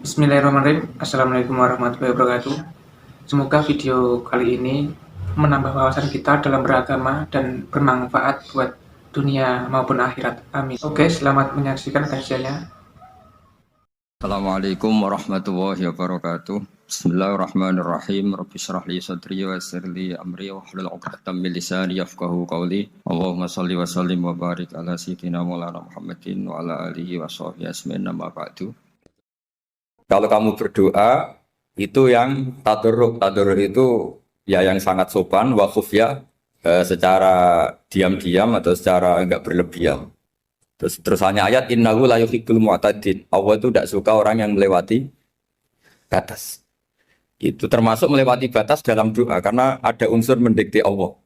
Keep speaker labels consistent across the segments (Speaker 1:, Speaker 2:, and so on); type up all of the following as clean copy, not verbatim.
Speaker 1: Bismillahirrahmanirrahim. Assalamualaikum warahmatullahi wabarakatuh. Semoga video kali ini menambah wawasan kita dalam beragama dan bermanfaat buat dunia maupun akhirat. Amin. Oke, selamat menyaksikan kajiannya.
Speaker 2: Assalamualaikum warahmatullahi wabarakatuh. Bismillahirrahmanirrahim. Rabbi shrah li sadri wa yassir li amri wahlul 'uqdatam min lisani yafqahu qawli. Allahumma shalli wa sallim wa barik ala sayyidina Maulana Muhammadin wa ala alihi wa sahbihi ajmain. Amma ba'du. Kalau kamu berdoa itu yang tadarruk. Tadarruk itu ya yang sangat sopan wa khufya, secara diam-diam atau secara enggak berlebihan. Terus hanya ayat innahu la yuhibbul mu'tadin. Allah itu tidak suka orang yang melewati batas. Itu termasuk melewati batas dalam doa karena ada unsur mendikte Allah.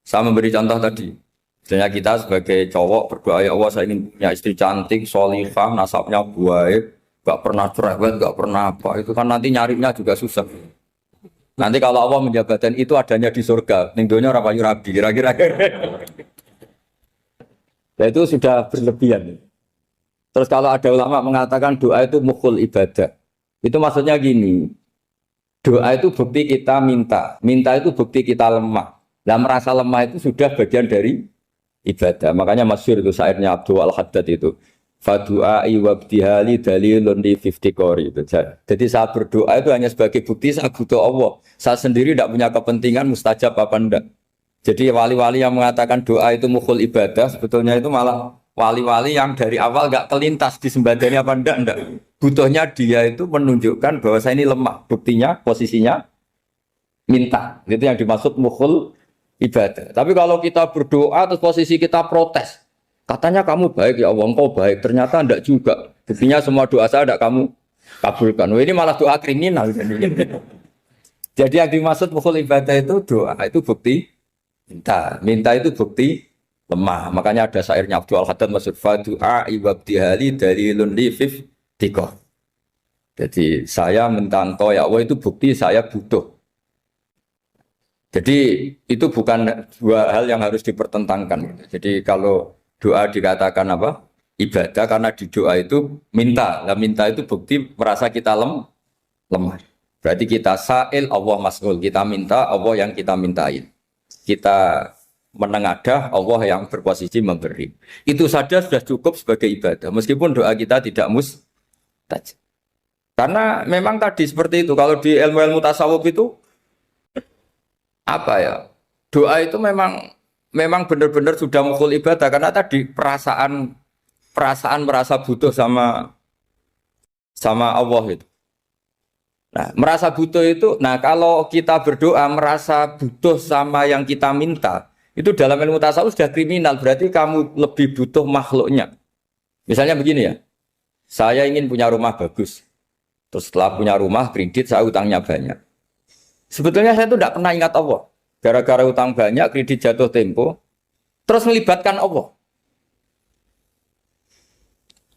Speaker 2: Saya memberi contoh tadi. Misalnya kita sebagai cowok berdoa, ya Allah saya ingin punya istri cantik, sholihah, nasabnya baik, gak pernah cerewet, gak pernah apa. Itu kan nanti nyarinya juga susah. Nanti kalau Allah menjabatkan itu adanya di surga, ning donya ora payu rabi, kira-kira. Nah, itu sudah berlebihan. Terus kalau ada ulama mengatakan doa itu mukhul ibadah, itu maksudnya gini, doa itu bukti kita minta, minta itu bukti kita lemah. Nah merasa lemah itu sudah bagian dari ibadah. Makanya masyhur itu syairnya Abdul Al-Haddad itu, fadu'ai wabdihali dalilun li fiftikori. Jadi saya berdoa itu hanya sebagai bukti saya butuh Allah. Saya sendiri tidak punya kepentingan mustajab apa enggak. Jadi wali-wali yang mengatakan doa itu mukhul ibadah, sebetulnya itu malah wali-wali yang dari awal gak kelintas disembadani apa enggak. Butuhnya dia itu menunjukkan bahwa saya ini lemah. Buktinya, posisinya minta. Itu yang dimaksud mukhul ibadah. Tapi kalau kita berdoa terus posisi kita protes, katanya kamu baik ya Allah, engkau baik. Ternyata enggak juga. Buktinya semua doa saya enggak kamu kabulkan. Ini malah doa kriminal. Jadi yang dimaksud mukhul ibadah itu doa, itu bukti minta itu bukti lemah. Makanya ada syairnya Abdul Al-Haddad maksud fadu'a ibabdihali dalilun li fiftikor. Jadi saya minta engkau ya Allah itu bukti saya butuh. Jadi itu bukan dua hal yang harus dipertentangkan. Jadi kalau doa dikatakan apa? Ibadah karena di doa itu minta. Nah, minta itu bukti merasa kita lemah. Berarti kita sa'il Allah mas'ul. Kita minta Allah yang kita mintain. Kita menengadah Allah yang berposisi memberi. Itu saja sudah cukup sebagai ibadah. Meskipun doa kita tidak mustajab. Karena memang tadi seperti itu. Kalau di ilmu-ilmu tasawuf itu apa ya? Doa itu memang benar-benar sudah mukhul ibadah karena tadi perasaan merasa butuh sama Allah itu. Nah, merasa butuh itu, nah kalau kita berdoa merasa butuh sama yang kita minta, itu dalam ilmu tasawuf sudah kriminal, berarti kamu lebih butuh makhluknya. Misalnya begini ya, saya ingin punya rumah bagus, terus setelah punya rumah kredit saya utangnya banyak. Sebetulnya saya itu tidak pernah ingat Allah, gara-gara utang banyak, kredit jatuh tempo, terus melibatkan Allah.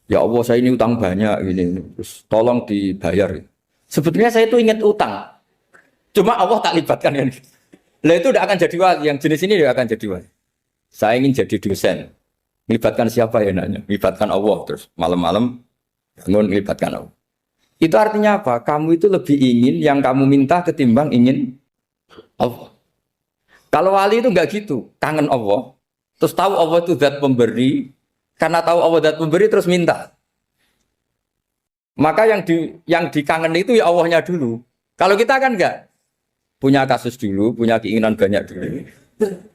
Speaker 2: Ya Allah saya ini utang banyak, ini, terus tolong dibayar. Sebetulnya saya itu ingat utang, cuma Allah tak libatkan kan. Lah itu tidak akan jadi wali, yang jenis ini tidak akan jadi wali. Saya ingin jadi dosen, melibatkan siapa ya nanya? Melibatkan Allah, terus malam-malam bangun melibatkan Allah. Itu artinya apa? Kamu itu lebih ingin yang kamu minta ketimbang ingin Allah. Kalau wali itu enggak gitu, kangen Allah, terus tahu Allah itu zat pemberi, karena tahu Allah zat pemberi terus minta. Maka yang dikangen itu ya Allahnya dulu. Kalau kita kan enggak. Punya kasus dulu, punya keinginan banyak dulu.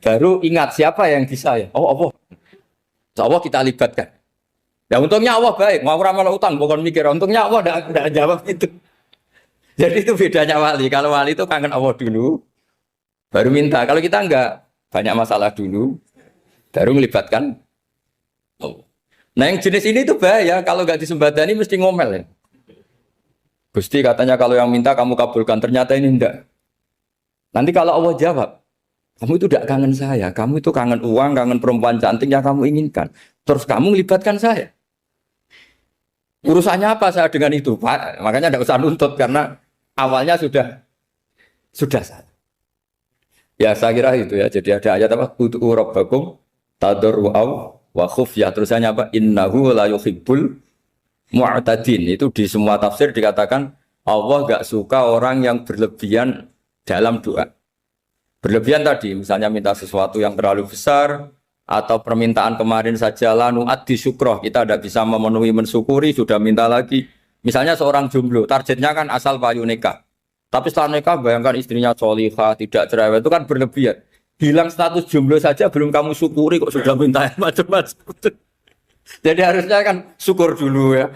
Speaker 2: Baru ingat siapa yang bisa ya. Oh Allah. So, Allah kita libatkan. Ya untungnya Allah baik. Mau ramal utang, bukan mikir. Untungnya Allah enggak jawab itu. Jadi itu bedanya wali. Kalau wali itu kangen Allah dulu, baru minta. Kalau kita enggak, banyak masalah dulu, baru melibatkan Allah. Nah yang jenis ini tuh bahaya, kalau nggak disembadani mesti ngomel ya. Gusti katanya kalau yang minta kamu kabulkan, ternyata ini enggak. Nanti kalau Allah jawab, kamu itu tidak kangen saya, kamu itu kangen uang, kangen perempuan cantik yang kamu inginkan. Terus kamu melibatkan saya. Urusannya apa saya dengan itu Pak? Makanya tidak usah nuntut karena awalnya sudah salah. Ya saya kira itu ya, jadi ada ayat apa? Ud'u rabbakum tadarru'aw wa khufyah, terusannya apa? Innahu la yuhibbul mu'tadin. Itu di semua tafsir dikatakan Allah gak suka orang yang berlebihan dalam doa. Berlebihan tadi, misalnya minta sesuatu yang terlalu besar, atau permintaan kemarin saja lanu addi syukroh, kita tidak bisa memenuhi mensyukuri, sudah minta lagi. Misalnya seorang jomblo, targetnya kan asal payu nikah. Tapi setelah nikah bayangkan istrinya solihah, tidak cerewet, itu kan berlebihan. Hilang status jomblo saja belum kamu syukuri kok sudah minta yang macam-macam. Jadi harusnya kan syukur dulu ya.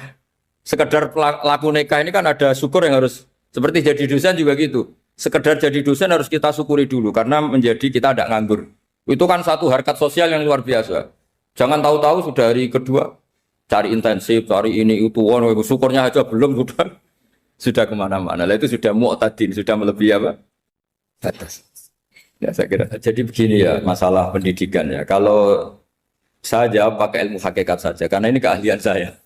Speaker 2: Sekedar laku nikah ini kan ada syukur yang harus, seperti jadi dosen juga gitu. Sekedar jadi dosen harus kita syukuri dulu karena menjadi kita tidak nganggur. Itu kan satu harkat sosial yang luar biasa. Jangan tahu-tahu sudah hari kedua cari intensif, cari ini itu, syukurnya aja belum sudah kemana-mana. Lah itu sudah mu'tadin, sudah melebihi apa? Batas. Ya saya kira. Jadi begini ya masalah pendidikan ya. Kalau saya jawab pakai ilmu hakikat saja karena ini keahlian saya.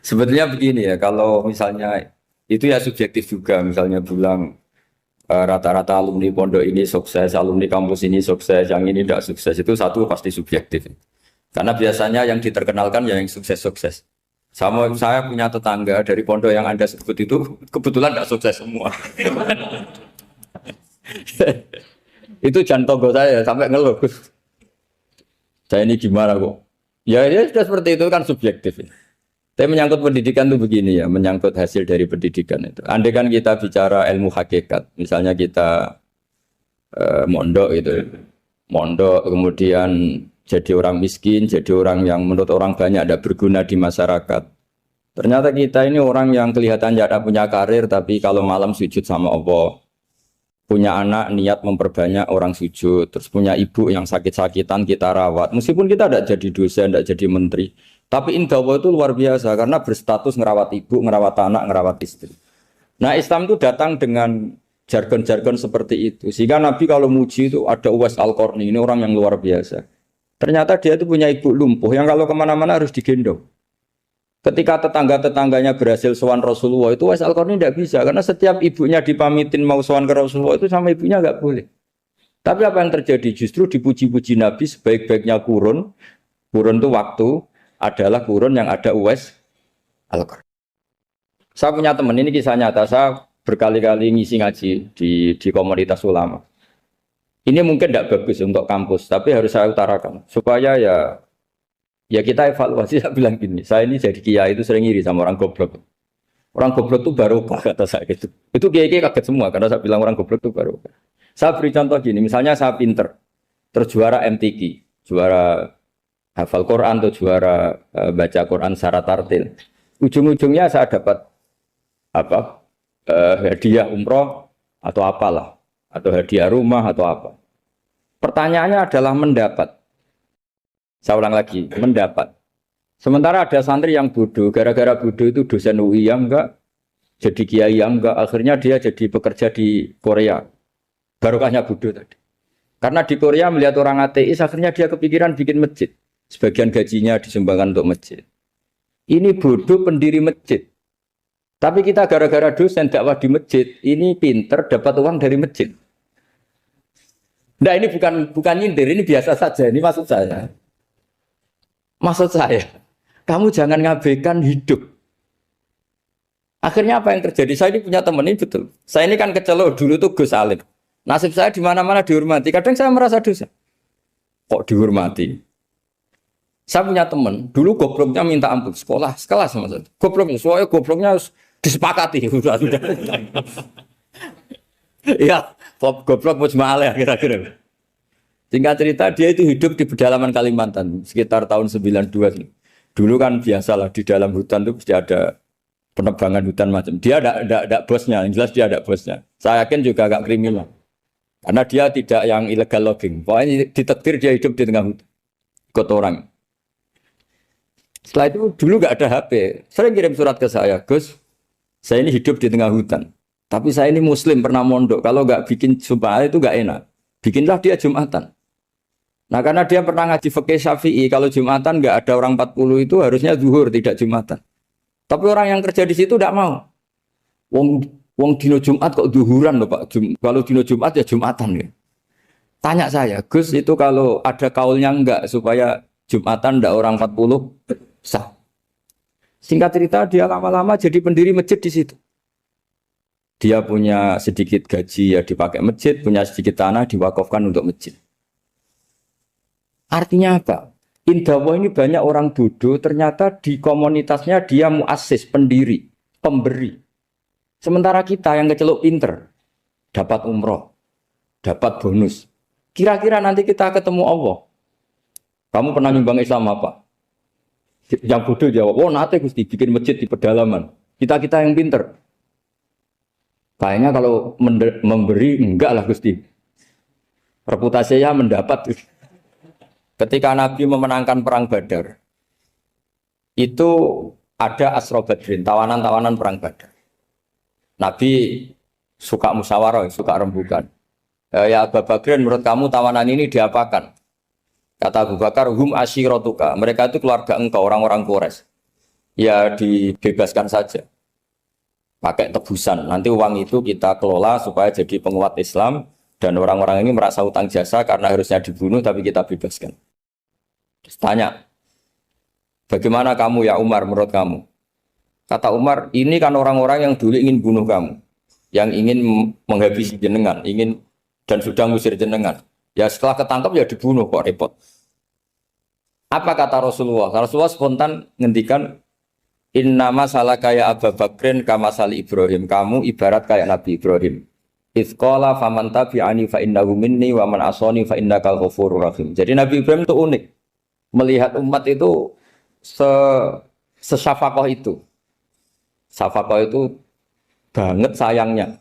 Speaker 2: Sebetulnya begini ya, kalau misalnya itu ya subjektif juga, misalnya bilang rata-rata alumni pondok ini sukses, alumni kampus ini sukses, yang ini tidak sukses, itu satu pasti subjektif. Karena biasanya yang diterkenalkan ya yang sukses-sukses. Saya punya tetangga dari pondok yang Anda sebut itu kebetulan tidak sukses semua. Itu jantung saya sampai ngeluh. Saya ini gimana kok? Ya sudah seperti itu kan subjektif. Tapi menyangkut pendidikan itu begini ya, menyangkut hasil dari pendidikan itu. Andai kan kita bicara ilmu hakikat, misalnya kita mondok gitu, mondok kemudian jadi orang miskin, jadi orang yang menurut orang banyak tidak berguna di masyarakat. Ternyata kita ini orang yang kelihatan tidak punya karir, tapi kalau malam sujud sama Allah. Punya anak niat memperbanyak orang sujud, terus punya ibu yang sakit-sakitan kita rawat. Meskipun kita tidak jadi dosen, tidak jadi menteri, tapi indah Allah itu luar biasa karena berstatus ngerawat ibu, ngerawat anak, ngerawat istri. Nah Islam itu datang dengan jargon-jargon seperti itu. Sehingga Nabi kalau muji itu ada Uwais Al-Qarni, ini orang yang luar biasa. Ternyata dia itu punya ibu lumpuh yang kalau kemana-mana harus digendong. Ketika tetangga-tetangganya berhasil sowan Rasulullah itu Uwais Al-Qarni tidak bisa karena setiap ibunya dipamitin mau sowan ke Rasulullah itu sama ibunya nggak boleh. Tapi apa yang terjadi? Justru dipuji-puji Nabi sebaik-baiknya kurun itu waktu adalah kurun yang ada Uwais Al-Qarni. Saya punya teman, ini kisah nyata, saya berkali-kali ngisi ngaji di komunitas ulama. Ini mungkin tidak bagus untuk kampus, tapi harus saya utarakan supaya ya kita evaluasi. Saya bilang gini, saya ini jadi kiai itu sering iri sama orang goblok. Orang goblok itu barokah kata saya gitu. Itu kiai-kiai kaget semua karena saya bilang orang goblok itu barokah. Saya beri contoh gini, misalnya saya pinter, terjuara MTQ, juara hafal Quran atau juara baca Quran secara tartil. Ujung-ujungnya saya dapat hadiah umroh atau apalah, atau hadiah rumah atau apa. Pertanyaannya adalah mendapat. Saya ulang lagi, mendapat. Sementara ada santri yang bodoh, gara-gara bodoh itu dosen UI yang enggak, jadi kiai yang enggak, akhirnya dia jadi bekerja di Korea. Barokahnya bodoh tadi. Karena di Korea melihat orang ateis, akhirnya dia kepikiran bikin masjid. Sebagian gajinya disumbangkan untuk masjid. Ini bodoh pendiri masjid. Tapi kita gara-gara dosen dakwah di masjid, ini pinter dapat uang dari masjid. Nah ini bukan nyindir, ini biasa saja, ini maksud saya. Maksud saya, kamu jangan ngabaikan hidup. Akhirnya apa yang terjadi? Saya ini punya teman ini betul. Saya ini kan kecelok dulu tuh Gus Alim. Nasib saya di mana-mana dihormati. Kadang saya merasa dosa. Kok dihormati? Saya punya teman, dulu gobloknya minta ampun sekolah, sekelas sama saya. Gobloknya, soalnya gobloknya harus disepakati. Sudah. Iya, goblok mujma'alah kira-kira. Singkat cerita, dia itu hidup di pedalaman Kalimantan sekitar tahun 92. Dulu kan biasalah di dalam hutan itu pasti ada penebangan hutan macam. Dia ada bosnya, yang jelas dia ada bosnya. Saya yakin juga agak kriminal. Karena dia tidak yang illegal logging. Pokoknya ditakdir dia hidup di tengah hutan. Ikut orang. Setelah itu dulu nggak ada HP. Sering kirim surat ke saya, Gus, saya ini hidup di tengah hutan. Tapi saya ini muslim, pernah mondok. Kalau nggak bikin sumpah itu nggak enak. Bikinlah dia Jumatan. Nah karena dia pernah ngaji fikih Syafi'i, kalau Jumatan nggak ada orang 40 itu harusnya zuhur, tidak Jumatan. Tapi orang yang kerja di situ tidak mau. Wong dino Jumat kok zuhuran loh Pak. Kalau dino Jumat ya Jumatan ya. Tanya saya, Gus itu kalau ada kaulnya enggak supaya Jumatan ndak orang 40 sah. Singkat cerita dia lama-lama jadi pendiri masjid di situ. Dia punya sedikit gaji ya dipakai masjid, punya sedikit tanah diwakafkan untuk masjid. Artinya apa? Indawa ini banyak orang bodoh, ternyata di komunitasnya dia muassis, pendiri, pemberi. Sementara kita yang keceluk pinter, dapat umroh, dapat bonus. Kira-kira nanti kita ketemu Allah. Kamu pernah nyumbang Islam apa? Yang bodoh jawab, oh nanti Gusti bikin masjid di pedalaman. Kita-kita yang pinter. Kayaknya kalau memberi, enggak lah Gusti. Reputasinya mendapat. Ketika Nabi memenangkan perang Badar, itu ada Asra Badrin, tawanan-tawanan perang Badar. Nabi suka musyawarah, suka rembukan. Ya Abu Bakrin, menurut kamu tawanan ini diapakan? Kata Abu Bakar, hum asyiratuka. Mereka itu keluarga engkau, orang-orang Quraisy. Ya dibebaskan saja. Pakai tebusan. Nanti uang itu kita kelola supaya jadi penguat Islam. Dan orang-orang ini merasa utang jasa karena harusnya dibunuh, tapi kita bebaskan. Terus tanya, bagaimana kamu ya Umar menurut kamu? Kata Umar, ini kan orang-orang yang dulu ingin bunuh kamu. Yang ingin menghabisi jenengan, ingin dan sudah ngusir jenengan. Ya setelah ketangkap ya dibunuh, kok repot. Apa kata Rasulullah? Rasulullah spontan ngendikan, innama salah kayak Abu Bakrin kama sali Ibrahim. Kamu ibarat kayak Nabi Ibrahim. Izqala faman tabi'ani fa innahu minni wa man asani fa innakal ghafurur rahim. Jadi Nabi Ibrahim itu unik. Melihat umat itu sesyafakoh itu. Syafakoh itu banget sayangnya.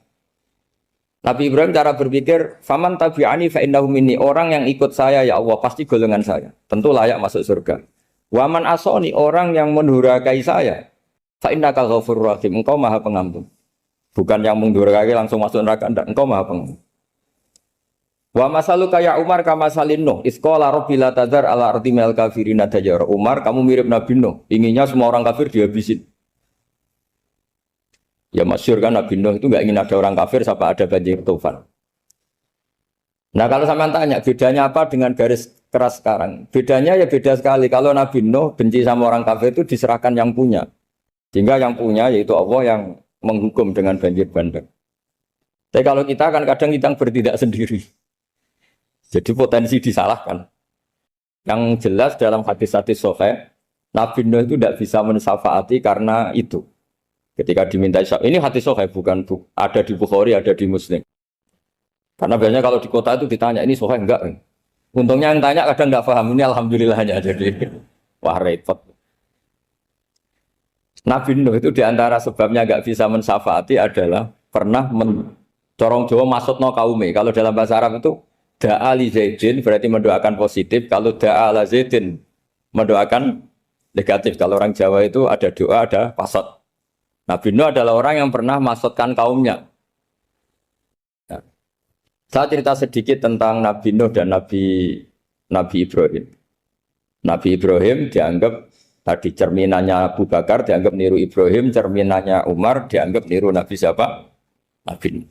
Speaker 2: Nabi Ibrahim cara berpikir, faman tabi'ani fa innahu minni, orang yang ikut saya ya Allah pasti golongan saya, tentu layak masuk surga. Waman asoni, orang yang mendurhakai saya, fa innakal ghafurur rahim, engkau Maha Pengampun. Bukan yang mendurhakai langsung masuk neraka, enggak, engkau Maha Pengampun. Wa masaluka ya Umar kama salin Nuh, isqala rabbi la tadzar ala ardi minal kafirina dajjara. Umar, kamu mirip Nabi Nuh, inginnya semua orang kafir dihabisin. Ya masyhur kan Nabi Nuh itu nggak ingin ada orang kafir sampai ada banjir tufan. Nah kalau sampean tanya bedanya apa dengan garis keras sekarang? Bedanya ya beda sekali. Kalau Nabi Nuh benci sama orang kafir itu diserahkan yang punya. Sehingga yang punya yaitu Allah yang menghukum dengan banjir bandang. Tapi kalau kita kan kadang kita bertindak sendiri. Jadi potensi disalahkan. Yang jelas dalam hadis-hadis sahih, Nabi Nuh itu tidak bisa mensafaati karena itu. Ketika diminta ini hadis sahih bukan ada di Bukhari, ada di Muslim. Karena biasanya kalau di kota itu ditanya ini sahih enggak? Untungnya yang tanya kadang enggak paham, ini alhamdulillahnya jadi wah repot. Nabi Nuh itu diantara sebabnya enggak bisa mensafaati adalah pernah corong Jawa maksudno kaume. Kalau dalam bahasa Arab itu da'a li Zaidin berarti mendoakan positif, kalau da'a la Zaidin mendoakan negatif. Kalau orang Jawa itu ada doa, ada pasot. Nabi Nuh adalah orang yang pernah maksudkan kaumnya. Nah, saya cerita sedikit tentang Nabi Nuh dan Nabi Ibrahim. Nabi Ibrahim dianggap tadi cerminannya Abu Bakar, dianggap niru Ibrahim, cerminannya Umar, dianggap niru Nabi siapa? Nabi Nuh.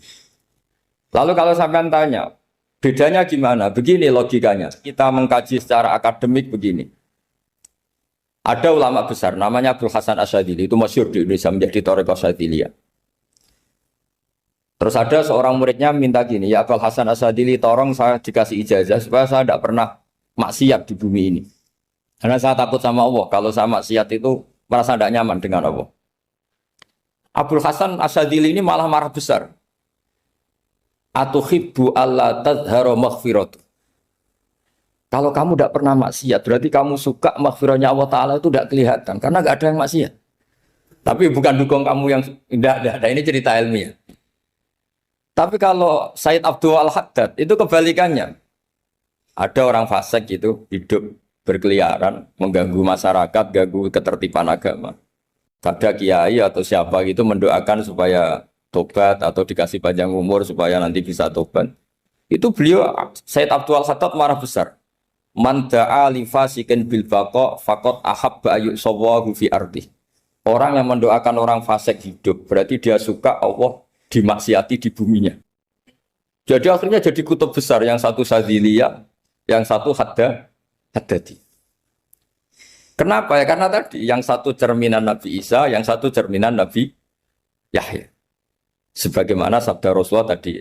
Speaker 2: Lalu kalau sampean tanya, bedanya gimana? Begini logikanya. Kita mengkaji secara akademik begini. Ada ulama besar, namanya Abdul Hasan Asyadzili, itu masyhur di Indonesia menjadi Thariqah Asyadziliyah. Terus ada seorang muridnya minta gini, ya Abdul Hasan Asyadzili, tolong saya dikasih ijazah supaya saya tidak pernah maksiat di bumi ini. Karena saya takut sama Allah, kalau saya maksiat itu merasa tidak nyaman dengan Allah. Abdul Hasan Asyadzili ini malah marah besar. Atuhibbu alla tadhharu maghfiratu. Kalau kamu tidak pernah maksiat, berarti kamu suka maghfirahnya Allah Ta'ala itu tidak kelihatan. Karena tidak ada yang maksiat. Tapi bukan dukung kamu yang tidak ada. Ini cerita ilmiah. Tapi kalau Sayyid Abdul Al-Haddad, itu kebalikannya. Ada orang fasik itu hidup berkeliaran, mengganggu masyarakat, ganggu ketertiban agama. Ada kiai atau siapa gitu mendoakan supaya tobat atau dikasih panjang umur supaya nanti bisa tobat. Itu beliau, Sayyid Abdul Al-Haddad marah besar. Man da'a li fasikin bil baqa faqad ahabba ayyusawahu fi ardi. Orang yang mendoakan orang fasik hidup berarti dia suka Allah dimaksiati di buminya. Jadi akhirnya jadi kutub besar, yang satu Sadziliyah, yang satu Haddadi. Kenapa ya? Karena tadi yang satu cerminan Nabi Isa, yang satu cerminan Nabi Yahya. Sebagaimana sabda Rasulullah tadi,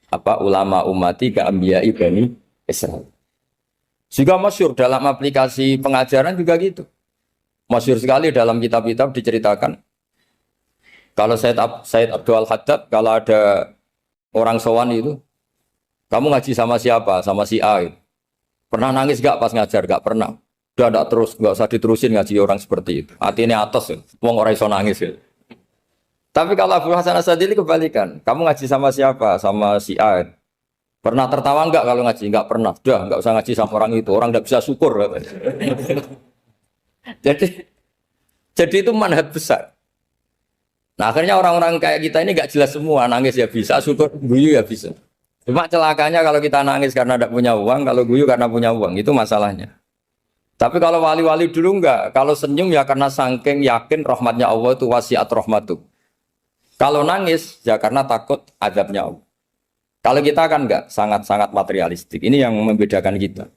Speaker 2: apa ulama ummati ka ambiyai bani Israil. Juga masyhur dalam aplikasi pengajaran juga gitu. Masyhur sekali dalam kitab-kitab diceritakan. Kalau Said Abdul Haddad, kalau ada orang sowan itu, kamu ngaji sama siapa? Sama si A. Itu. Pernah nangis gak pas ngajar? Gak pernah. Udah gak terus, gak usah diterusin ngaji orang seperti itu. Hatinya atas ya. Wong orang iso nangis ya. Tapi kalau Abu Hasan Asadili kebalikan. Kamu ngaji sama siapa? Sama si A. Pernah tertawa enggak kalau ngaji? Enggak pernah. Udah enggak usah ngaji sama orang itu. Orang enggak bisa syukur. jadi itu manhaj besar. Nah akhirnya orang-orang kayak kita ini enggak jelas semua. Nangis ya bisa, syukur, guyu ya bisa. Cuma celakanya kalau kita nangis karena tidak punya uang, kalau guyu karena punya uang. Itu masalahnya. Tapi kalau wali-wali dulu enggak. Kalau senyum ya karena saking yakin rahmatnya Allah itu wasiat rahmatu. Kalau nangis, ya karena takut azabnya Allah. Kalau kita kan enggak, sangat-sangat materialistik. Ini yang membedakan kita.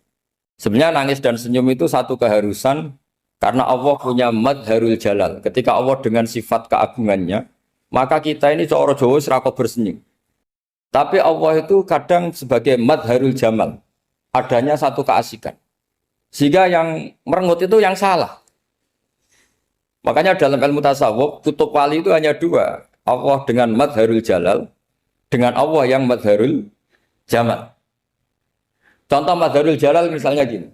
Speaker 2: Sebenarnya nangis dan senyum itu satu keharusan, karena Allah punya madharul jalal. Ketika Allah dengan sifat keagungannya, maka kita ini coro Jawa serakot bersenyum. Tapi Allah itu kadang sebagai madharul jamal. Adanya satu keasikan. Sehingga yang merengut itu yang salah. Makanya dalam ilmu tasawuf, kutub wali itu hanya dua. Allah dengan madharul jalal, dengan Allah yang madharul jamal. Contoh madharul jalal misalnya gini.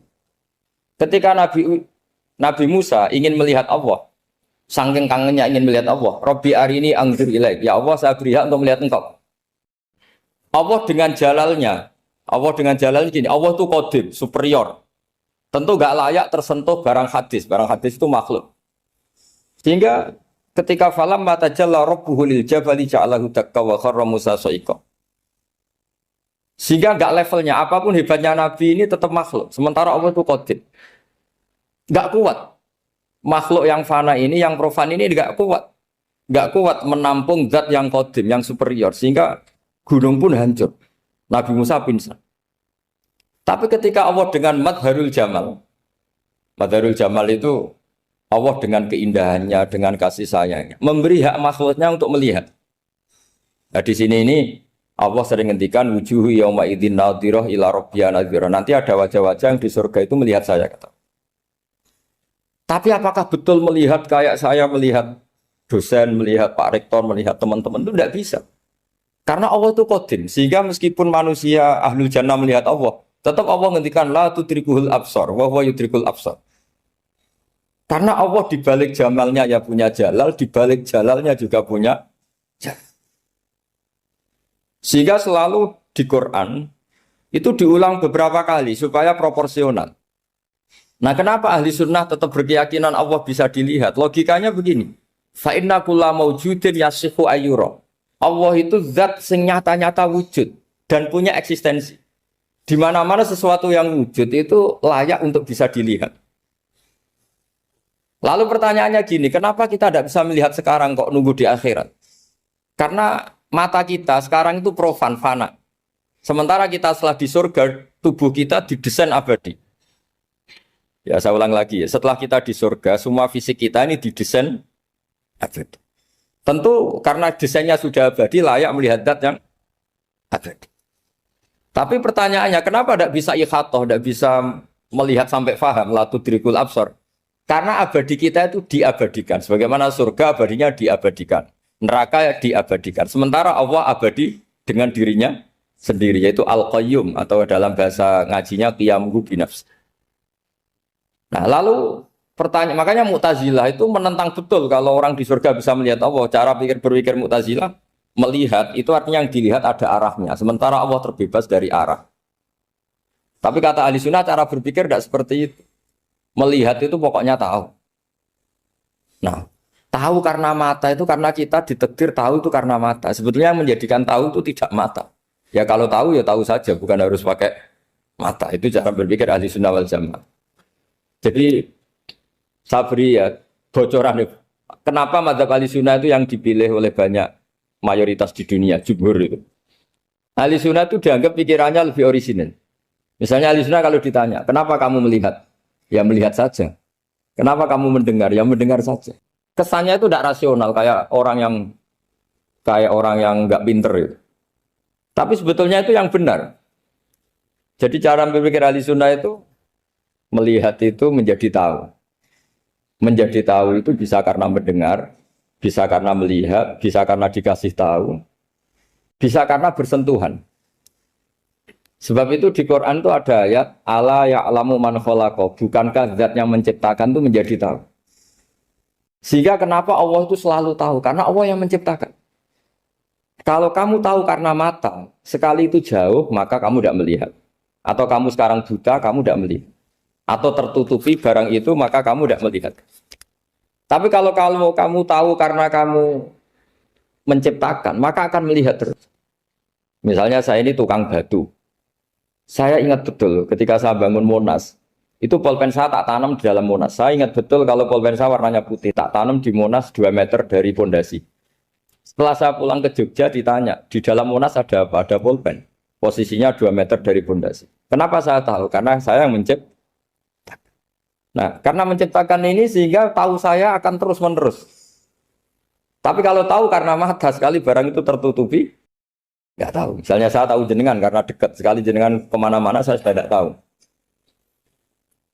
Speaker 2: Ketika Nabi Musa ingin melihat Allah, saking kangennya ingin melihat Allah, Rabbi arini anzur ilaik, ya Allah saya beri hak untuk melihat engkau. Allah dengan jalalnya gini, Allah itu qadim, superior. Tentu gak layak tersentuh barang hadis itu makhluk. Sehingga ketika falam matajalla rabbuhu lil jabali ja'alahu dakka wa kharra Musa sa'iqa. Sehingga enggak levelnya apapun hebatnya Nabi ini tetap makhluk. Sementara Allah itu qadir. Enggak kuat. Makhluk yang fana ini, yang profan ini enggak kuat. Enggak kuat menampung zat yang qadim, yang superior. Sehingga gunung pun hancur. Nabi Musa pingsan. Tapi ketika Allah dengan madharul jamal itu Allah dengan keindahannya, dengan kasih sayangnya, memberi hak makhluknya untuk melihat. Nah di sini ini Allah sering ngendikan wujuhu yauma idzin nadhirah ila rabbiha nadhirah. Nanti ada wajah-wajah yang di surga itu melihat saya kata. Tapi apakah betul melihat kayak saya melihat dosen, melihat Pak Rektor, melihat teman-teman itu tidak bisa. Karena Allah itu qadim, sehingga meskipun manusia ahlul jannah melihat Allah, tetap Allah ngendikan la tudrikuhul absar wa huwa yudrikul absar. Karena Allah di balik jamalnya ya punya jalal, di balik jalalnya juga punya jalal. Sehingga selalu di Quran itu diulang beberapa kali supaya proporsional. Nah, kenapa ahli sunnah tetap berkeyakinan Allah bisa dilihat? Logikanya begini. Fa inna kulla maujudin yasihu ayyura. Allah itu zat sing nyata-nyata wujud dan punya eksistensi. Di mana-mana sesuatu yang wujud itu layak untuk bisa dilihat. Lalu pertanyaannya gini, kenapa kita tidak bisa melihat sekarang kok nunggu di akhirat? Karena mata kita sekarang itu profan, fana. Sementara kita setelah di surga, tubuh kita didesain abadi. Ya saya ulang lagi ya, setelah kita di surga, semua fisik kita ini didesain abadi. Tentu karena desainnya sudah abadi, layak melihat zat yang abadi. Tapi pertanyaannya, kenapa tidak bisa ikhatoh, tidak bisa melihat sampai faham, la tudrikul absar? Karena abadi kita itu diabadikan. Sebagaimana surga abadinya diabadikan. Neraka diabadikan. Sementara Allah abadi dengan dirinya sendiri. Yaitu Al-Qayyum. Atau dalam bahasa ngajinya Qiyamuhu binafs. Nah lalu pertanyaan. Makanya Mu'tazilah itu menentang betul. Kalau orang di surga bisa melihat Allah. Cara berpikir Mu'tazilah. Melihat itu artinya yang dilihat ada arahnya. Sementara Allah terbebas dari arah. Tapi kata ahli sunnah cara berpikir tidak seperti itu. Melihat itu pokoknya tahu. Nah, tahu karena mata itu karena kita ditakdir tahu itu karena mata. Sebetulnya yang menjadikan tahu itu tidak mata. Ya kalau tahu ya tahu saja, bukan harus pakai mata. Itu cara berpikir ahli sunnah wal jamaah. Jadi saya beri ya bocoran. Kenapa mazhab ahli sunnah itu yang dipilih oleh banyak mayoritas di dunia, jumhur itu. Ahli sunnah itu dianggap pikirannya lebih orisinal. Misalnya ahli sunnah kalau ditanya, kenapa kamu melihat? Ya melihat saja. Kenapa kamu mendengar? Ya mendengar saja. Kesannya itu tidak rasional kayak orang yang nggak pinter itu. Tapi sebetulnya itu yang benar. Jadi cara berpikir ahli sunnah itu melihat itu menjadi tahu. Menjadi tahu itu bisa karena mendengar, bisa karena melihat, bisa karena dikasih tahu, bisa karena bersentuhan. Sebab itu di Quran itu ada ayat ala ya'lamu man khalaqa, bukankah zat yang menciptakan itu menjadi tahu. Sehingga kenapa Allah itu selalu tahu? Karena Allah yang menciptakan. Kalau kamu tahu karena mata, sekali itu jauh, maka kamu tidak melihat. Atau kamu sekarang buta, kamu tidak melihat. Atau tertutupi barang itu, maka kamu tidak melihat. Tapi kalau kamu tahu karena kamu menciptakan, maka akan melihat terus. Misalnya saya ini tukang batu. Saya ingat betul ketika saya bangun Monas, itu pulpen saya tak tanam di dalam Monas. Saya ingat betul kalau pulpen saya warnanya putih, tak tanam di Monas 2 meter dari pondasi. Setelah saya pulang ke Jogja ditanya, di dalam Monas ada apa? Ada pulpen. Posisinya 2 meter dari pondasi. Kenapa saya tahu? Karena saya yang menciptakan. Nah, karena menciptakan ini sehingga tahu saya akan terus-menerus. Tapi kalau tahu karena mata sekali barang itu tertutupi, nggak tahu. Misalnya saya tahu jenengan karena dekat sekali jenengan kemana-mana saya sudah tidak tahu.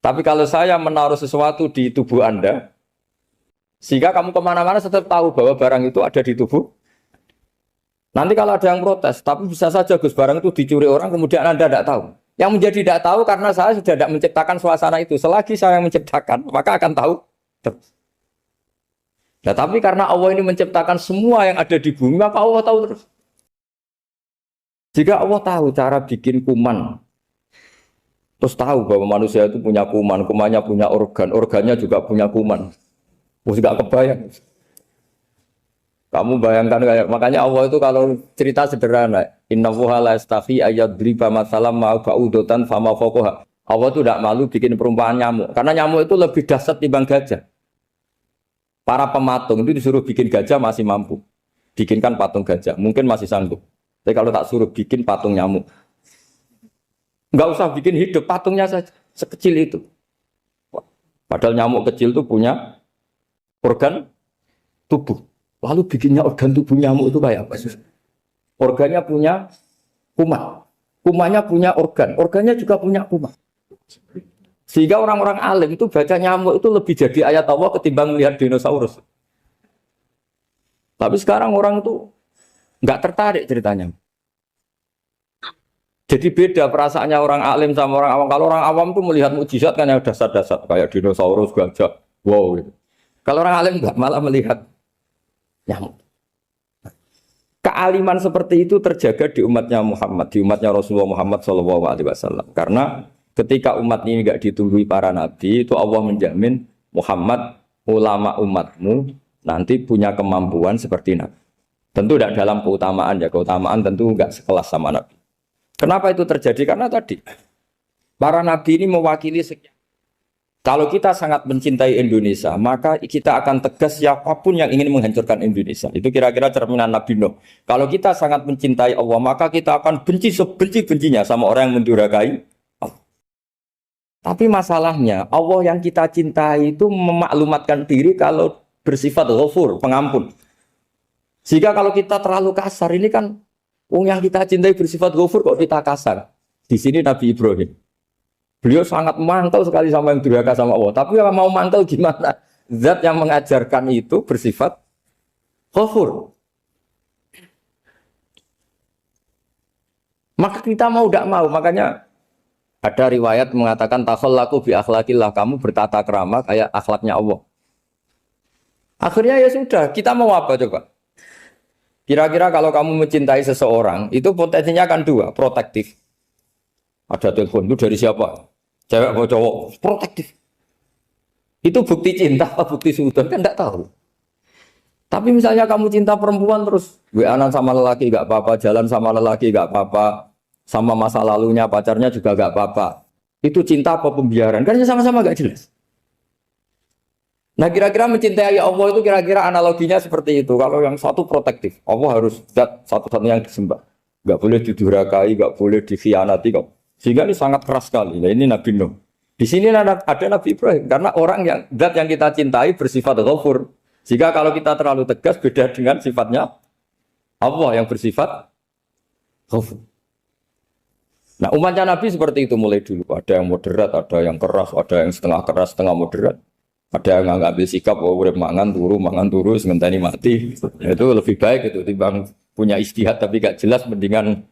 Speaker 2: Tapi kalau saya menaruh sesuatu di tubuh Anda, sehingga kamu kemana-mana tetap tahu bahwa barang itu ada di tubuh. Nanti kalau ada yang protes, tapi bisa saja Gus barang itu dicuri orang kemudian Anda tidak tahu. Yang menjadi tidak tahu karena saya sudah tidak menciptakan suasana itu. Selagi saya yang menciptakan, maka akan tahu terus. Nah, tapi karena Allah ini menciptakan semua yang ada di bumi, maka Allah tahu terus. Jika Allah tahu cara bikin kuman, terus tahu bahwa manusia itu punya kuman, kumannya punya organ, organnya juga punya kuman. Mesti gak kebayang. Kamu bayangkan kayak makanya Allah itu kalau cerita sederhana, innallaha la yastahi ayyadriba mathalam ma ba'udatan fama fawqaha. Allah itu tidak malu bikin perumpamaan nyamuk, karena nyamuk itu lebih dahsyat timbang gajah. Para pematung itu disuruh bikin gajah masih mampu. Bikinkan patung gajah, mungkin masih sanggup. Tapi kalau tak suruh bikin patung nyamuk, nggak usah bikin hidup, patungnya saja sekecil itu. Padahal nyamuk kecil itu punya organ tubuh. Lalu bikinnya organ tubuh nyamuk itu kayak apa? Organnya punya kuman. Kumannya punya organ. Organnya juga punya kuman. Sehingga orang-orang alim itu baca nyamuk itu lebih jadi ayat Allah ketimbang melihat dinosaurus. Tapi sekarang orang itu nggak tertarik ceritanya. Jadi beda perasaannya orang alim sama orang awam. Kalau orang awam tuh melihat mukjizat kan yang dasar-dasar. Kayak dinosaurus, gajah. Wow. Gitu. Kalau orang alim nggak, malah melihat nyamuk. Kealiman seperti itu terjaga di umatnya Muhammad, di umatnya Rasulullah Muhammad SAW. Karena ketika umat ini nggak ditumbuhi para nabi, itu Allah menjamin Muhammad, ulama umatmu nanti punya kemampuan seperti nabi. Tentu tidak dalam keutamaan ya, keutamaan tentu nggak sekelas sama nabi. Kenapa itu terjadi? Karena tadi para nabi ini mewakili sekian. Kalau kita sangat mencintai Indonesia, maka kita akan tegas siapapun yang ingin menghancurkan Indonesia. Itu kira-kira cerminan Nabi Nuh. Kalau kita sangat mencintai Allah, maka kita akan benci sebenci-bencinya sama orang yang mendurhakai Allah. Tapi masalahnya, Allah yang kita cintai itu memaklumatkan diri kalau bersifat ghafur, pengampun. Sehingga kalau kita terlalu kasar, ini kan yang kita cintai bersifat ghafur kok kita kasar. Di sini Nabi Ibrahim. Beliau sangat mantel sekali sama yang durhaka sama Allah. Tapi kalau mau mantel gimana? Zat yang mengajarkan itu bersifat ghafur. Maka kita mau tidak mau. Makanya ada riwayat mengatakan takhallaku bi akhlaqillah, kamu bertata krama kayak akhlaknya Allah. Akhirnya ya sudah, kita mau apa coba? Kira-kira kalau kamu mencintai seseorang, itu potensinya kan dua, protektif. Ada telepon itu dari siapa? Cewek atau cowok? Protektif. Itu bukti cinta apa bukti suudon? Kan tidak tahu. Tapi misalnya kamu cinta perempuan terus WA-an sama lelaki gak apa-apa, jalan sama lelaki gak apa-apa, sama masa lalunya pacarnya juga gak apa-apa. Itu cinta apa pembiaran? Kan sama-sama gak jelas. Nah kira-kira mencintai Allah itu kira-kira analoginya seperti itu. Kalau yang satu protektif, Allah harus zat satu-satunya yang disembah. Gak boleh didurhakai, gak boleh dikhianati kok. Sehingga ini sangat keras sekali. Nah, ini Nabi Nuh. Di sini ada Nabi Ibrahim karena orang yang zat yang kita cintai bersifat ghafur. Jika kalau kita terlalu tegas beda dengan sifatnya Allah yang bersifat ghafur. Nah, umatnya Nabi seperti itu mulai dulu. Ada yang moderat, ada yang keras, ada yang setengah keras, setengah moderat. Ada yang ngambil sikap, oh udah mangan turu, sementara mati. Itu lebih baik itu timbang punya istihad tapi gak jelas, mendingan.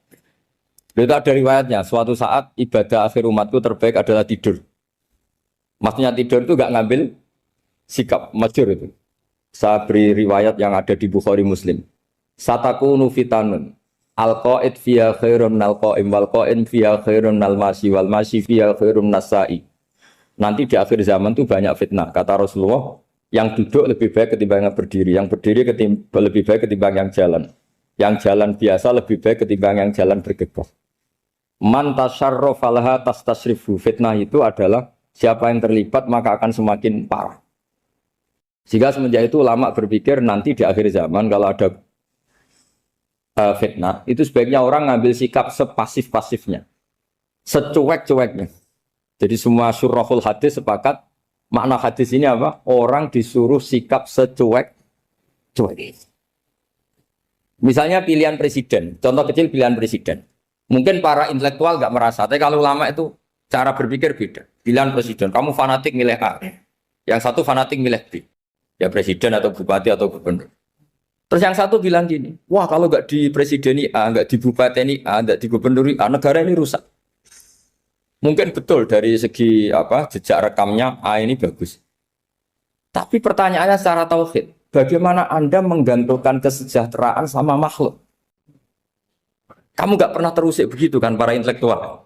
Speaker 2: Itu ada riwayatnya. Suatu saat ibadah akhir umatku terbaik adalah tidur. Maksudnya tidur itu gak ngambil sikap, masyhur itu. Saya beri riwayat yang ada di Bukhari Muslim. Satakunu fitanun. Al-qa'id fiya khairun nal-qa'im wal-qa'in fiya khairun nal-masi wal-masi fiya khairun nas-sa'i. Nanti di akhir zaman itu banyak fitnah. Kata Rasulullah, yang duduk lebih baik ketimbang yang berdiri. Yang berdiri lebih baik ketimbang yang jalan. Yang jalan biasa lebih baik ketimbang yang jalan bergegas. Man tasyarrafa laha tastasrifu. Fitnah itu adalah siapa yang terlibat maka akan semakin parah. Sehingga semenjak itu ulama berpikir nanti di akhir zaman kalau ada fitnah, itu sebaiknya orang ngambil sikap sepasif-pasifnya, secuek-cueknya. Jadi semua syurahul hadis sepakat, makna hadis ini apa? Orang disuruh sikap secuek-cuek. Misalnya pilihan presiden, contoh kecil pilihan presiden. Mungkin para intelektual nggak merasa, tapi kalau ulama itu cara berpikir beda. Pilihan presiden, kamu fanatik milih A, yang satu fanatik milih B. Ya presiden atau bupati atau gubernur. Terus yang satu bilang gini, wah kalau nggak di presideni A, nggak di bupati A, nggak di gubernuri A, negara ini rusak. Mungkin betul dari segi jejak rekamnya A ini bagus. Tapi pertanyaannya secara tauhid, bagaimana Anda menggantungkan kesejahteraan sama makhluk? Kamu nggak pernah terusik begitu kan para intelektual?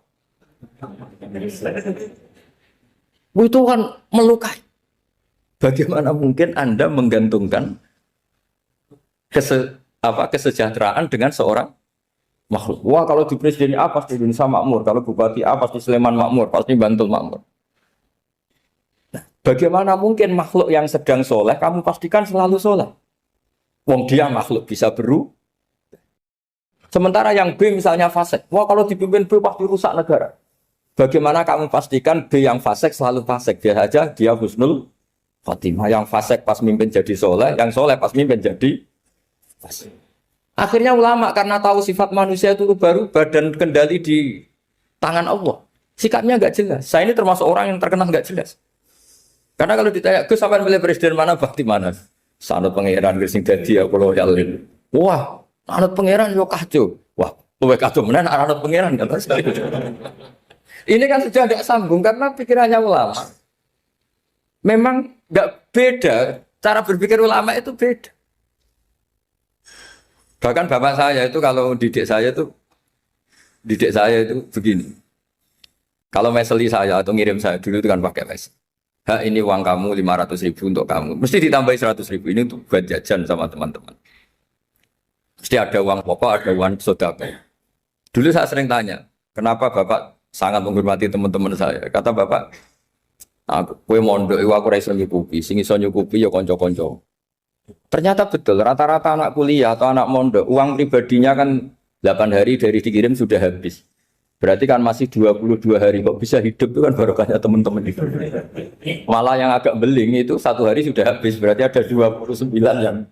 Speaker 2: Itu kan melukai. Bagaimana mungkin Anda menggantungkan kesejahteraan dengan seorang makhluk? Wah kalau di presiden A pasti Indonesia makmur, kalau bupati A pasti Sleman makmur, pasti Bantul makmur. Nah, bagaimana mungkin makhluk yang sedang soleh kamu pastikan selalu soleh? Wong dia makhluk bisa beru. Sementara yang B misalnya fasik, wah kalau dipimpin B pasti rusak negara. Bagaimana kamu pastikan B yang fasik selalu fasik? Dia saja dia husnul khotimah, yang fasik pas mimpin jadi soleh, yang soleh pas mimpin jadi. Akhirnya ulama karena tahu sifat manusia itu baru badan kendali di tangan Allah. Sikapnya nggak jelas. Saya ini termasuk orang yang terkenal nggak jelas. Karena kalau ditanya, Gus sampean milih presiden mana, bakti mana? Sanut pangeran sing dadi ya kula yalin. Wah, anut pangeran yo kacau. Wah, luwih kacau menan anut pangeran kan. Ini kan sudah tidak sambung karena pikirannya ulama. Memang nggak beda, cara berpikir ulama itu beda. Bahkan bapak saya itu kalau didik saya itu begini. Kalau meseli saya atau ngirim saya dulu itu kan pakai mes. Ini uang kamu 500.000 untuk kamu. Mesti ditambahi 100.000 ini untuk buat jajan sama teman-teman. Mesti ada uang pokok, ada uang sodako. Dulu saya sering tanya, kenapa bapak sangat menghormati teman-teman saya? Kata bapak, kowe mondok aku ora iso nyukupi, sing iso nyukupi ya kanca-kanca. Ternyata betul, rata-rata anak kuliah atau anak mondok, uang pribadinya kan 8 hari dari dikirim sudah habis. Berarti kan masih 22 hari, kok bisa hidup itu kan barokahnya teman-teman itu. Malah yang agak beling itu 1 hari sudah habis, berarti ada 29 yang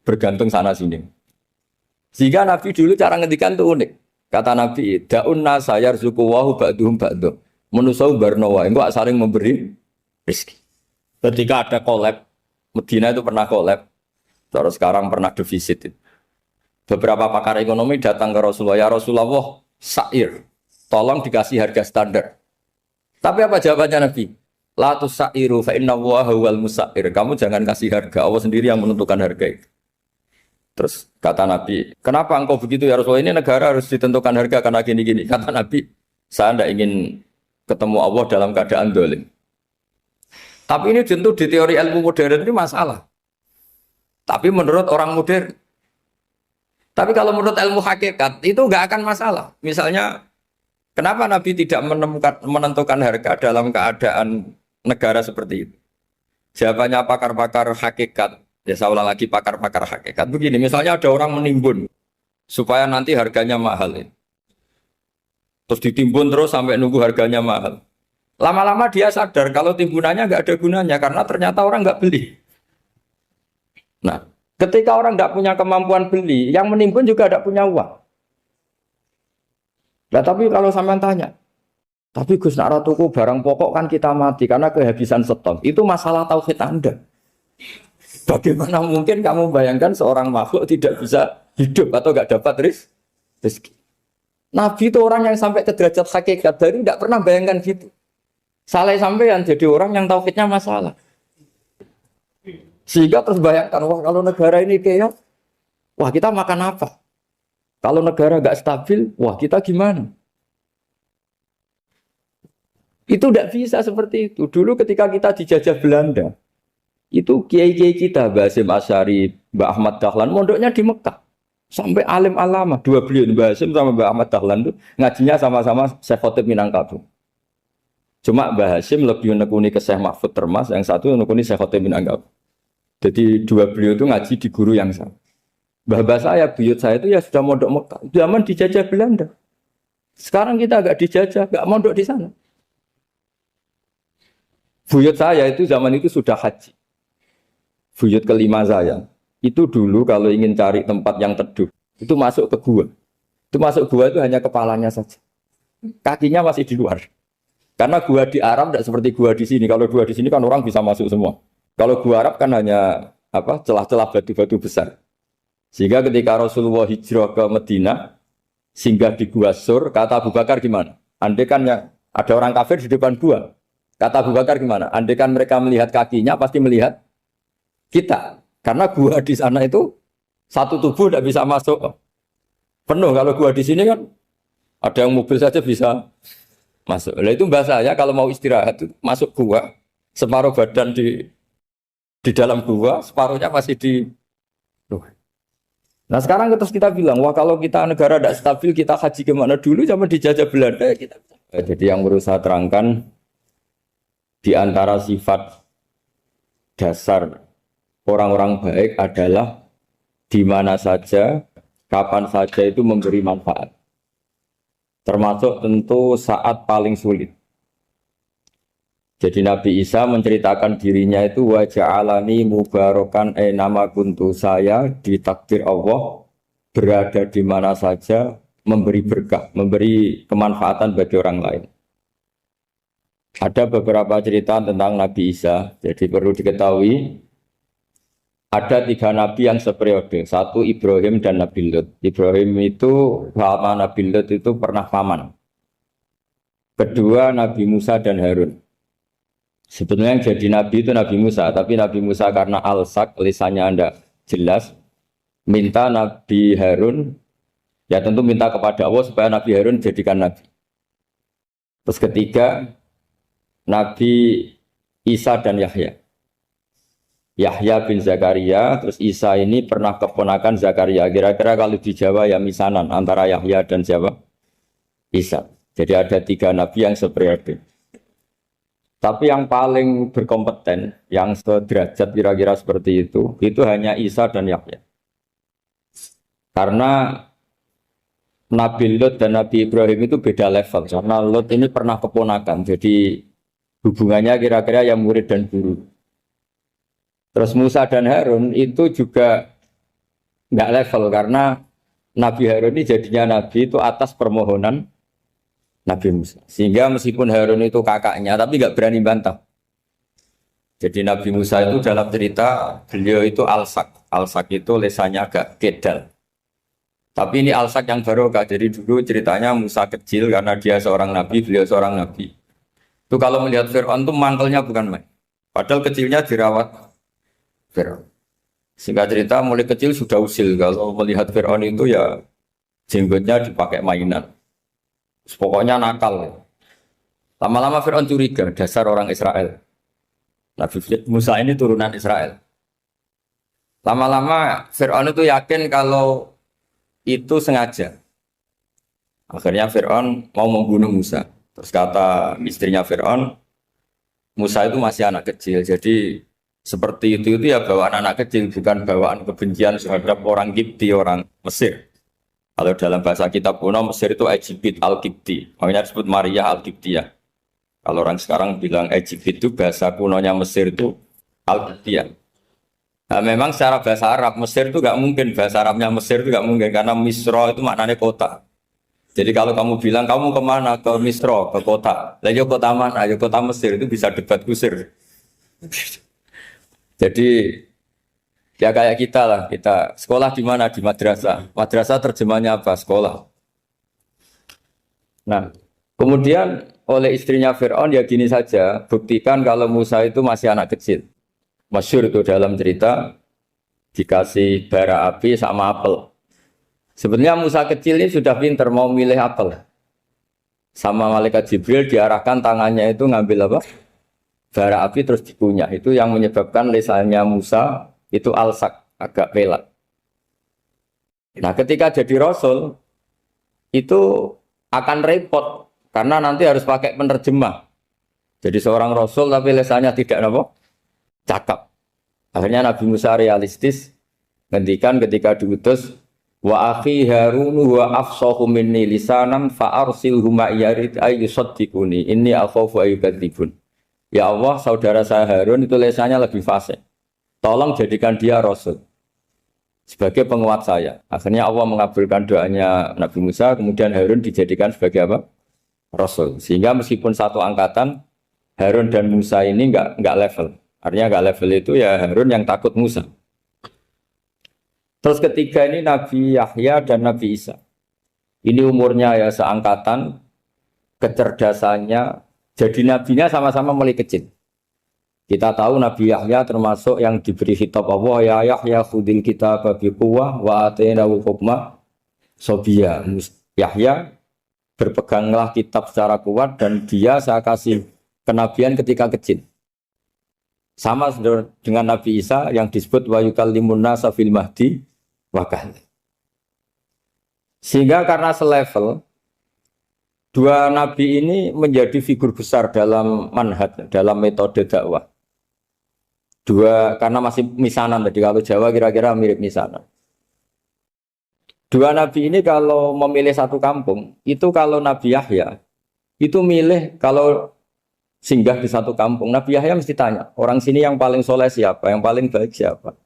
Speaker 2: bergantung sana-sini. Sehingga Nabi dulu cara ngendikan itu unik. Kata Nabi, da'un nasa yarzuqu wahu ba'duhum ba'duh. Menusau barnawa, enggak saling memberi rezeki. Ketika ada collab, Medina itu pernah collab, terus sekarang pernah defisit. Beberapa pakar ekonomi datang ke Rasulullah, ya Rasulullah, sa'ir, tolong dikasih harga standar. Tapi apa jawabannya Nabi? La tusairu fa inna Allaha huwal musair. Kamu jangan kasih harga, Allah sendiri yang menentukan harga itu. Terus kata Nabi, kenapa engkau begitu ya Rasulullah? Ini negara harus ditentukan harga karena gini-gini. Kata Nabi, saya tidak ingin ketemu Allah dalam keadaan dolim. Tapi ini tentu di teori ilmu modern ini masalah. Tapi menurut orang modern. Tapi kalau menurut ilmu hakikat itu nggak akan masalah. Misalnya, kenapa Nabi tidak menentukan harga dalam keadaan negara seperti itu? Jawabannya pakar-pakar hakikat. Ya saya ulang lagi pakar-pakar hakikat. Begini, misalnya ada orang menimbun supaya nanti harganya mahal. Terus ditimbun terus sampai nunggu harganya mahal. Lama-lama dia sadar kalau timbunannya nggak ada gunanya karena ternyata orang nggak beli. Nah, ketika orang nggak punya kemampuan beli, yang menimbun juga nggak punya uang. Nah, tapi kalau sampean tanya, tapi Gus nak tuku barang pokok kan kita mati karena kehabisan stok. Itu masalah tauhid Anda. Bagaimana mungkin kamu bayangkan seorang makhluk tidak bisa hidup atau nggak dapat rezeki? Nabi itu orang yang sampai ke derajat hakikat dari tidak pernah bayangkan gitu. Saleh sampean jadi orang yang tauhidnya masalah. Sehingga terus bayangkan, wah kalau negara ini kayak, wah kita makan apa? Kalau negara nggak stabil, wah kita gimana? Itu tidak bisa seperti itu. Dulu ketika kita dijajah Belanda, itu kiai-kiai kita, Mbah Hasyim Asy'ari, Mbah Ahmad Dahlan, mondoknya di Mekah. Sampai alim alama, dua beliau, Mbah Hasyim sama Mbah Ahmad Dahlan itu ngajinya sama-sama Syekh Khotib Minangkabau. Cuma Mbah Hasyim lebih menekuni ke Syekh Mahfud Termas, yang satu menekuni Syekh Khotib Minangkabau. Jadi dua beliau itu ngaji di guru yang sama. Mbah saya, buyut saya itu ya sudah mondok Mekah. Zaman dijajah Belanda. Sekarang kita agak dijajah, agak mondok di sana. Buyut saya itu zaman itu sudah haji. Buyut kelima saya. Itu dulu kalau ingin cari tempat yang teduh, itu masuk ke gua. Itu masuk gua itu hanya kepalanya saja. Kakinya masih di luar. Karena gua di Arab tidak seperti gua di sini. Kalau gua di sini kan orang bisa masuk semua. Kalau gua Arab kan hanya celah-celah batu-batu besar. Sehingga ketika Rasulullah hijrah ke Madinah, singgah di Gua Sur, kata Abu Bakar gimana? Andai kan ya, ada orang kafir di depan gua. Kata Abu Bakar gimana? Andai kan mereka melihat kakinya, pasti melihat kita. Karena gua di sana itu satu tubuh tidak bisa masuk penuh. Kalau gua di sini kan ada yang mobil saja bisa masuk. Nah itu bahasa saya kalau mau istirahat itu masuk gua, separuh badan di dalam gua, separuhnya masih di luar. Nah sekarang terus kita bilang, wah kalau kita negara tidak stabil, kita haji kemana dulu zaman dijajah Belanda kita. Jadi yang berusaha terangkan di antara sifat dasar orang-orang baik adalah di mana saja, kapan saja itu memberi manfaat. Termasuk tentu saat paling sulit. Jadi Nabi Isa menceritakan dirinya itu wa ja'alani mubarakan nama kuntu, saya ditakdir Allah berada di mana saja memberi berkah, memberi kemanfaatan bagi orang lain. Ada beberapa cerita tentang Nabi Isa, jadi perlu diketahui ada 3 nabi yang seperiode, satu Ibrahim dan Nabi Lut. Ibrahim itu sama Nabi Lut itu pernah paman. Kedua Nabi Musa dan Harun. Sebetulnya yang jadi nabi itu Nabi Musa, tapi Nabi Musa karena alsak, lisannya Anda jelas, minta Nabi Harun, ya tentu minta kepada Allah supaya Nabi Harun jadikan nabi. Terus ketiga, Nabi Isa dan Yahya. Yahya bin Zakaria, terus Isa ini pernah keponakan Zakaria. Kira-kira kalau di Jawa ya misanan antara Yahya dan siapa? Isa. Jadi ada 3 nabi yang seperiode. Tapi yang paling berkompeten, yang sederajat kira-kira seperti itu hanya Isa dan Yahya. Karena Nabi Lut dan Nabi Ibrahim itu beda level. Karena Lut ini pernah keponakan, jadi hubungannya kira-kira yang murid dan guru. Terus Musa dan Harun itu juga nggak level, karena Nabi Harun ini jadinya Nabi itu atas permohonan Nabi Musa. Sehingga meskipun Harun itu kakaknya, tapi nggak berani bantah. Jadi Nabi Musa itu dalam cerita, beliau itu alsak. Alsak itu lesannya agak kedal. Tapi ini alsak yang barokah. Jadi dulu ceritanya Musa kecil karena dia seorang Nabi, beliau seorang Nabi. Itu kalau melihat Fir'aun itu mangkelnya bukan main. Padahal kecilnya dirawat Fir'aun. Singkat cerita mulai kecil sudah usil. Kalau melihat Fir'aun itu ya jenggotnya dipakai mainan. Pokoknya nakal. Lama-lama Fir'aun curiga, dasar orang Israel. Nabi Musa ini turunan Israel. Lama-lama Fir'aun itu yakin kalau itu sengaja. Akhirnya Fir'aun mau membunuh Musa. Terus kata istrinya Fir'aun, Musa itu masih anak kecil. Jadi seperti itu ya bawaan anak kecil, bukan bawaan kebencian terhadap orang Kipti, orang Mesir. Kalau dalam bahasa kitab kuno Mesir itu Egypt Al-Kipti, makanya disebut Maria Al-Kiptiyah. Kalau orang sekarang bilang Egypt itu bahasa kunonya Mesir itu Al-Qibtiyah. Nah, memang secara bahasa Arab Mesir itu nggak mungkin, bahasa Arabnya Mesir itu nggak mungkin karena Misro itu maknanya kota. Jadi kalau kamu bilang kamu kemana, ke Misro, ke kota, lah ya kota mana, ya kota Mesir, itu bisa debat kusir. Jadi ya kayak kita lah, kita sekolah di mana, di madrasah. Madrasah terjemahnya apa? Sekolah. Nah, kemudian oleh istrinya Fir'aun ya gini saja, buktikan kalau Musa itu masih anak kecil. Masyhur itu dalam cerita dikasih bara api sama apel. Sebenarnya Musa kecil ini sudah pinter mau milih apel. Sama malaikat Jibril diarahkan tangannya itu ngambil apa? Bara api terus dikunyah. Itu yang menyebabkan lisannya Musa itu alsak, agak pelat. Nah, ketika jadi rasul itu akan repot karena nanti harus pakai penerjemah. Jadi seorang rasul tapi lisannya tidak apa? Cakap. Akhirnya Nabi Musa realistis ngendikan ketika diutus wa akhi Harun wa afsahu minni lisanan fa arsilhu ma yarid ay yusaddiquni inni akhafu ay yukadzibun. Ya Allah, saudara saya Harun itu lisannya lebih fasih. Tolong jadikan dia rasul sebagai penguat saya. Akhirnya Allah mengabulkan doanya Nabi Musa, kemudian Harun dijadikan sebagai apa? Rasul. Sehingga meskipun satu angkatan Harun dan Musa ini enggak level. Artinya enggak level itu ya Harun yang takut Musa. Terus ketiga ini Nabi Yahya dan Nabi Isa. Ini umurnya ya seangkatan, kecerdasannya, jadi nabinya sama-sama mulai kecil. Kita tahu Nabi Yahya termasuk yang diberi khitab Allah, ya Yahya khudil kitab bi quwwah wa atainahu hukma sobiyya. Yahya berpeganglah kitab secara kuat dan dia saya kasih kenabian ketika kecil. Sama dengan Nabi Isa yang disebut wa yukallimun nasa fil mahdi wa kahla. Sehingga karena selevel dua nabi ini menjadi figur besar dalam manhaj, dalam metode dakwah. Dua karena masih misanan tadi, kalau Jawa kira-kira mirip misanan. Dua nabi ini kalau memilih satu kampung, itu kalau Nabi Yahya itu milih kalau singgah di satu kampung, Nabi Yahya mesti tanya, orang sini yang paling soleh siapa, yang paling baik siapa.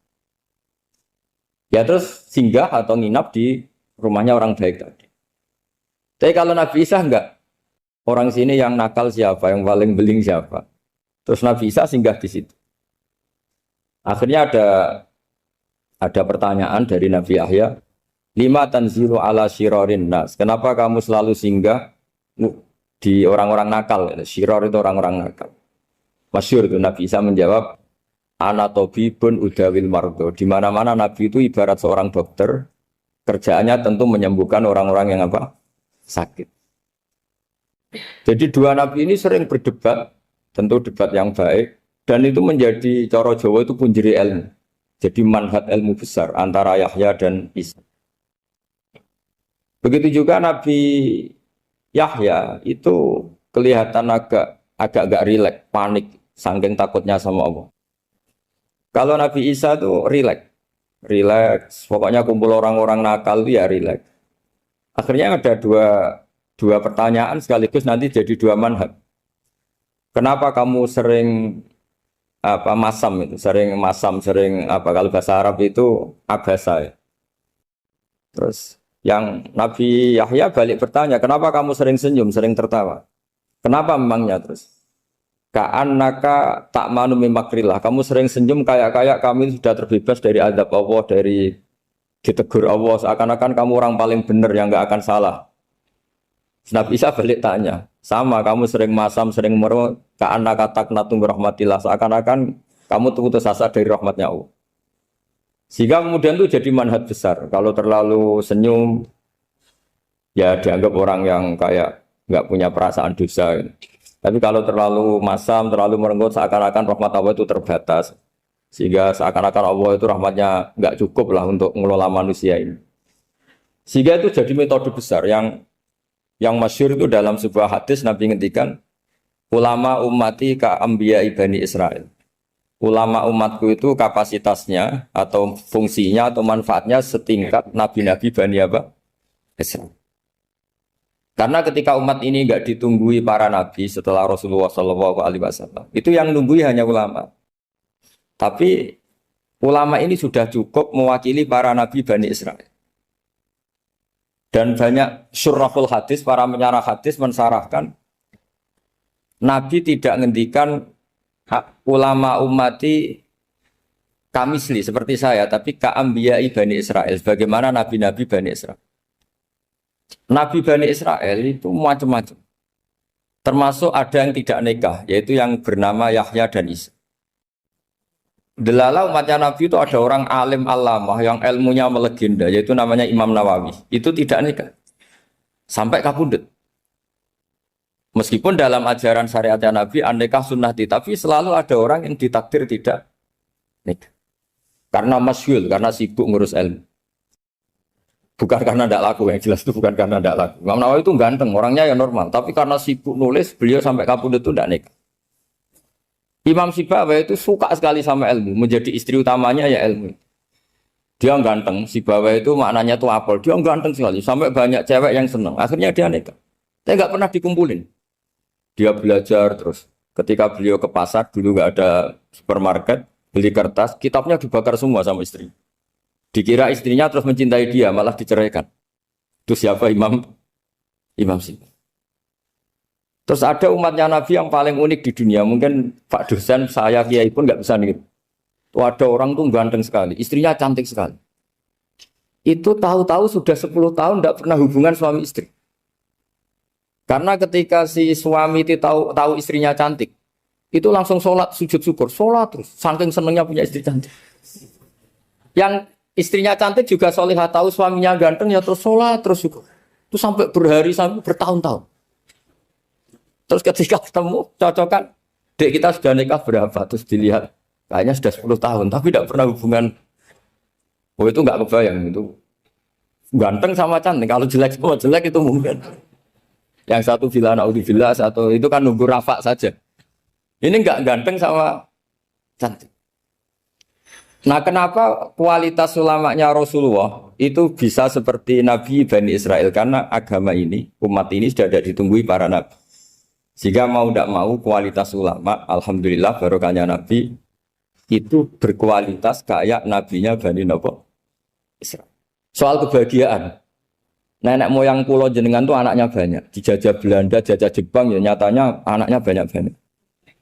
Speaker 2: Ya terus singgah atau nginap di rumahnya orang baik tadi. Tapi kalau Nabi Isa enggak, orang sini yang nakal siapa, yang paling beling siapa. Terus Nabi Isa singgah di situ. Akhirnya ada pertanyaan dari Nabi Yahya, lima tanzilu ala syirarin nas. Kenapa kamu selalu singgah di orang-orang nakal? Syiror itu orang-orang nakal. Masyhur itu Nabi Isa menjawab, ana tabibun udawil mardo. Di mana-mana Nabi itu ibarat seorang dokter, kerjaannya tentu menyembuhkan orang-orang yang apa? Sakit. Jadi dua nabi ini sering berdebat, tentu debat yang baik, dan itu menjadi cara Jawa itu punjeri ilmu. Jadi manhaj ilmu besar antara Yahya dan Isa. Begitu juga Nabi Yahya itu kelihatan agak rileks, panik, saking takutnya sama Allah. Kalau Nabi Isa itu rileks, pokoknya kumpul orang-orang nakal itu ya rileks. Akhirnya ada dua pertanyaan sekaligus nanti jadi dua manhaj. Kenapa kamu sering sering kalau bahasa Arab itu abasa ya. Terus yang Nabi Yahya balik bertanya, kenapa kamu sering senyum, sering tertawa? Kenapa memangnya terus? Ka'annaka ta'manu min makrillah. Kamu sering senyum kayak kami sudah terbebas dari azab Allah, dari ditegur Allah, seakan-akan kamu orang paling benar yang enggak akan salah. Nabi Isa balik tanya, sama kamu sering masam, sering merem, ka'annaka taqnatu min rahmatillah, seakan-akan kamu putus asa dari rahmatnya Allah. Sehingga kemudian itu jadi manhaj besar. Kalau terlalu senyum, ya dianggap orang yang kayak nggak punya perasaan dosa. Tapi kalau terlalu masam, terlalu merenggut, seakan-akan rahmat Allah itu terbatas. Sehingga seakan-akan Allah itu rahmatnya nggak cukup lah untuk mengelola manusia ini. Sehingga itu jadi metode besar yang masyhur itu dalam sebuah hadis Nabi ngendikan, ulama ummati ka anbiya Bani Israil. Ulama umatku itu kapasitasnya atau fungsinya atau manfaatnya setingkat nabi-nabi Bani apa? Israil. Karena ketika umat ini nggak ditunggui para nabi setelah Rasulullah SAW, itu yang nunggui hanya ulama. Tapi ulama ini sudah cukup mewakili para nabi Bani Israel. Dan banyak syurrahul hadis, para menyarah hadis mensarahkan Nabi tidak ngendikan ulama umati kamisli seperti saya, tapi ka'ambiyai Bani Israel, bagaimana nabi-nabi Bani Israel. Nabi Bani Israel itu macam-macam. Termasuk ada yang tidak nikah, yaitu yang bernama Yahya dan Isa. Delala umatnya Nabi itu ada orang alim alamah yang ilmunya melegenda, yaitu namanya Imam Nawawi. Itu tidak nikah. Sampai kabudut. Meskipun dalam ajaran syariatnya Nabi, an-nikah sunnati, tapi selalu ada orang yang ditakdir tidak nikah. Karena masyhul, karena sibuk ngurus ilmu. Bukan karena tidak laku, yang jelas itu bukan karena tidak laku. Imam Nawawi itu ganteng, orangnya ya normal. Tapi karena sibuk nulis, beliau sampai kabudut itu tidak nikah. Imam Sibawayh itu suka sekali sama ilmu, menjadi istri utamanya ya ilmu. Dia ganteng, Sibawayh itu maknanya itu apel, dia ganteng sekali, sampai banyak cewek yang senang. Akhirnya dia nikah. Tapi nggak pernah dikumpulin. Dia belajar terus. Ketika beliau ke pasar, dulu nggak ada supermarket, beli kertas, kitabnya dibakar semua sama istri. Dikira istrinya terus mencintai dia, malah diceraikan. Itu siapa Imam Sibawayh. Terus ada umatnya Nabi yang paling unik di dunia. Mungkin Pak dosen, saya, kiai pun nggak bisa nih. Tuh ada orang tuh ganteng sekali, istrinya cantik sekali. Itu tahu-tahu sudah 10 tahun tidak pernah hubungan suami istri. Karena ketika si suami itu tahu istrinya cantik, itu langsung sholat, sujud syukur, sholat terus. Saking senengnya punya istri cantik. Yang istrinya cantik juga solihah, tahu suaminya ganteng ya terus sholat terus syukur. Itu sampai berhari sampai bertahun-tahun. Terus ketika ketemu cocokan, dek kita sudah nikah berapa? Terus dilihat, kayaknya sudah 10 tahun, tapi tidak pernah hubungan. Oh itu nggak kebayang itu. Ganteng sama cantik, kalau jelek sama jelek itu mungkin. Yang satu villa naudzubillah, satu itu kan nunggu rafa saja. Ini nggak ganteng sama cantik. Nah kenapa kualitas ulamanya Rasulullah itu bisa seperti Nabi Bani Israel? Karena agama ini, umat ini sudah tidak ditunggui para nabi. Jika mau tidak mau kualitas ulama, alhamdulillah barokahnya Nabi itu berkualitas kayak nabinya Bani Israel. Soal kebahagiaan, nenek moyang pulau jenengan tuh anaknya banyak, dijajah Belanda, jajah Jepang ya nyatanya anaknya banyak.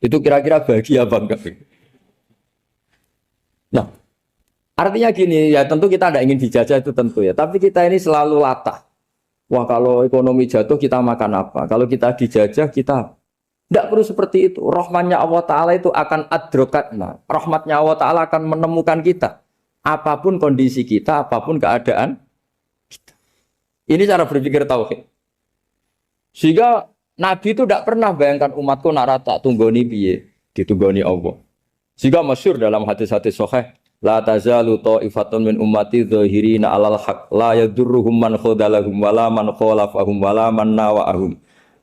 Speaker 2: Itu kira-kira bahagia bangga. Nah, artinya gini ya tentu kita tidak ingin dijajah itu tentu ya, tapi kita ini selalu latah. Wah kalau ekonomi jatuh kita makan apa? Kalau kita dijajah kita tidak perlu seperti itu. Rahmatnya Allah Ta'ala itu akan adrokatna. Rahmatnya Allah Ta'ala akan menemukan kita. Apapun kondisi kita, apapun keadaan kita. Ini cara berpikir tauhid. Sehingga Nabi itu tidak pernah bayangkan umatku narata tunggoni piye, ditunggoni Allah. Sehingga masyhur dalam hadis-hadis sahih. La tazalu ta'ifatun min ummati dzahirina 'alal haq la yadurruhum man khadalahum wala man khalafahum wala man nawa'ahum.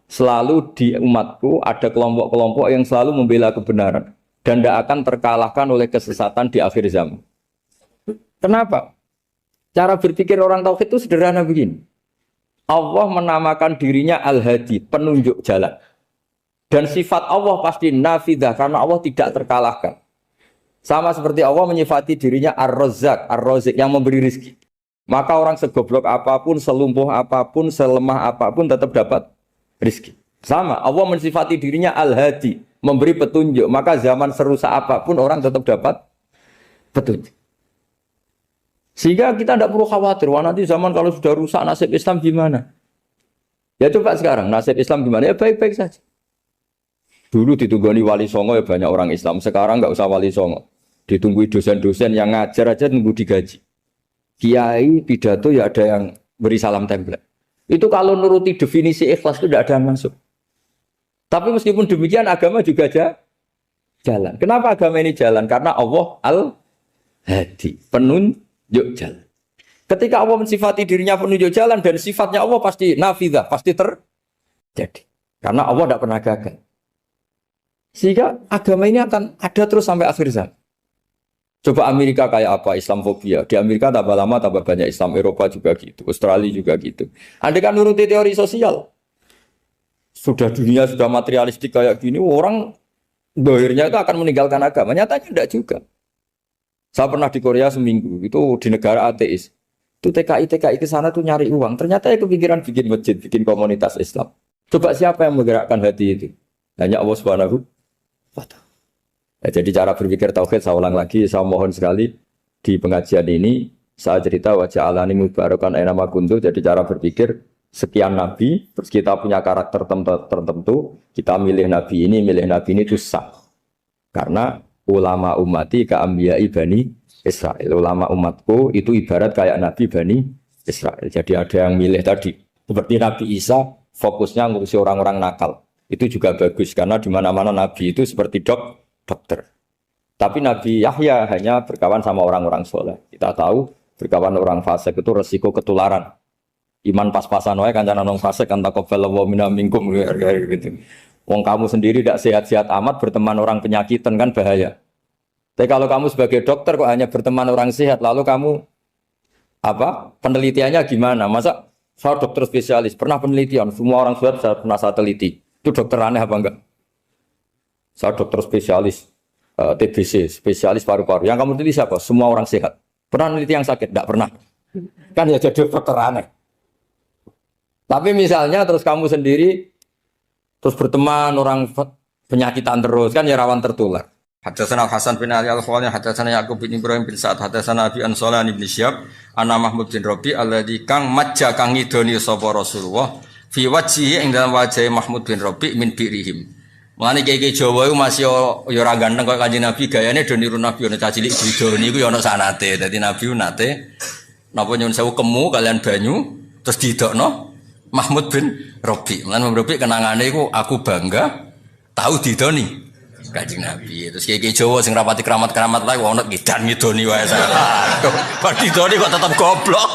Speaker 2: Selalu di umatku ada kelompok-kelompok yang selalu membela kebenaran dan tidak akan terkalahkan oleh kesesatan di akhir zaman. Kenapa? Cara berpikir orang tauhid itu sederhana begini. Allah menamakan dirinya Al-Hadi, penunjuk jalan. Dan sifat Allah pasti nafidah karena Allah tidak terkalahkan. Sama seperti Allah menyifati dirinya Ar-Razzaq, Ar-Razik yang memberi rizki. Maka orang segoblok apapun, selumpuh apapun, selemah apapun tetap dapat rizki. Sama, Allah mensifati dirinya Al-Hadi, memberi petunjuk. Maka zaman serusak apapun orang tetap dapat petunjuk. Sehingga kita tidak perlu khawatir, wah nanti zaman kalau sudah rusak nasib Islam gimana? Ya coba sekarang, nasib Islam gimana? Ya baik-baik saja. Dulu ditunggoni wali songo ya banyak orang Islam, sekarang nggak usah wali songo. Ditunggu dosen-dosen yang ngajar aja nunggu digaji. Kiai pidato ya ada yang beri salam template. Itu kalau nuruti definisi ikhlas itu tidak ada yang masuk. Tapi meskipun demikian agama juga jalan. Kenapa agama ini jalan? Karena Allah Al-Hadi, penunjuk jalan. Ketika Allah mensifati dirinya penunjuk jalan dan sifatnya Allah pasti nafidah, pasti terjadi. Karena Allah tidak pernah gagal. Sehingga agama ini akan ada terus sampai akhir zaman. Coba Amerika kayak apa? Islamofobia. Di Amerika tambah lama tambah banyak Islam. Eropa juga gitu. Australia juga gitu. Andai kan nuruti teori sosial. sudah dunia sudah materialistik kayak gini, orang dohirnya itu akan meninggalkan agama. Nyatanya tidak juga. Saya pernah di Korea seminggu, itu di negara ateis. Itu TKI ke sana tuh nyari uang. Ternyata ya kepikiran bikin masjid, bikin komunitas Islam. Coba siapa yang menggerakkan hati itu? Hanya Allah Subhanahu wa Ta'ala. Ya, jadi cara berpikir tauhid saya ulang lagi, saya mohon sekali di pengajian ini saya cerita wajah alani mubarakan aina kuntu. Jadi cara berpikir sekian nabi, terus kita punya karakter tertentu, kita milih nabi ini itu sah. Karena ulama ummati ka'ambiyai bani Israel. Ulama umatku itu ibarat kayak nabi bani Israel. Jadi ada yang milih tadi. Seperti Nabi Isa fokusnya ngurusi orang-orang nakal. Itu juga bagus karena di mana-mana nabi itu seperti dokter. Tapi Nabi Yahya hanya berkawan sama orang-orang soleh. Kita tahu berkawan orang fasik itu resiko ketularan. Iman pas-pasan wae kancana nang fasik kan taqabbalallahu minna minkum gitu. Wong kamu sendiri tidak sehat-sehat amat berteman orang penyakitan kan bahaya. Tapi kalau kamu sebagai dokter kok hanya berteman orang sehat, lalu kamu penelitiannya gimana? Masa saya dokter spesialis, pernah penelitian, semua orang sehat saya pernah saya teliti. Itu dokter aneh apa enggak? Saya dokter spesialis TBC, spesialis paru-paru. Yang kamu teliti siapa? Semua orang sehat. Pernah meneliti yang sakit? Tidak pernah. Kan ya jadi dokter aneh. Tapi misalnya terus kamu sendiri terus berteman orang penyakitan terus kan ya rawan tertular. Hadatsana Hasan bin Ali Al-Khawani, hadatsana Yaqub bin Ibrahim bin Sa'ad, hadatsana Abi Ansalan bin Syihab, ana Mahmud bin Rabi alladzi kang majja kang ngidoni sapa Rasulullah fi wajhihi ing dalam wajah Mahmud bin Rabi min birihim. Mulane kiai Jawa iku masih ya ora ganteng kaya Kanjeng Nabi, gayane do niru Nabi ana cacilik didoni iku ya ana sanate. Dadi Nabi nate napa nyuwun sewu kemu kalian banyu terus didokno Mahmud bin Rabi. Mulane Rabi kenangane iku aku bangga tahu didoni Kanjeng Nabi. Terus kiai Jawa sing rapati keramat-keramat lae ono ngidan ngidoni wae. Aduh, bar didoni kok tetep goblok.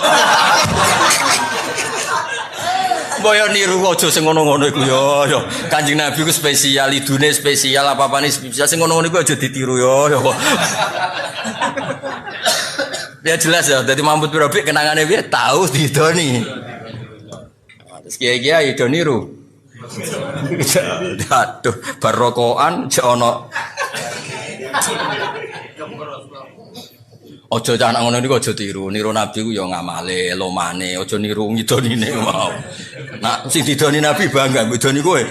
Speaker 2: Boyo niru aja sing ngono-ngono iku yo. Kanjeng Nabi ku spesial, idune spesial, apa-apane spesial sing ngono-ngono iku aja ditiru yo. Ya jelas ya, dadi Mahmud bin Rabi kenangane piye tahu didoni. Terus kiai-kiai do niru. Aduh, barokoan jek ono. Ojo anak ngono niku aja tiru. Niru Nabi ku ya ngamale, lomane, aja niru ngidonine mau. Nah, sing didoni Nabi bangga ngidoni kowe.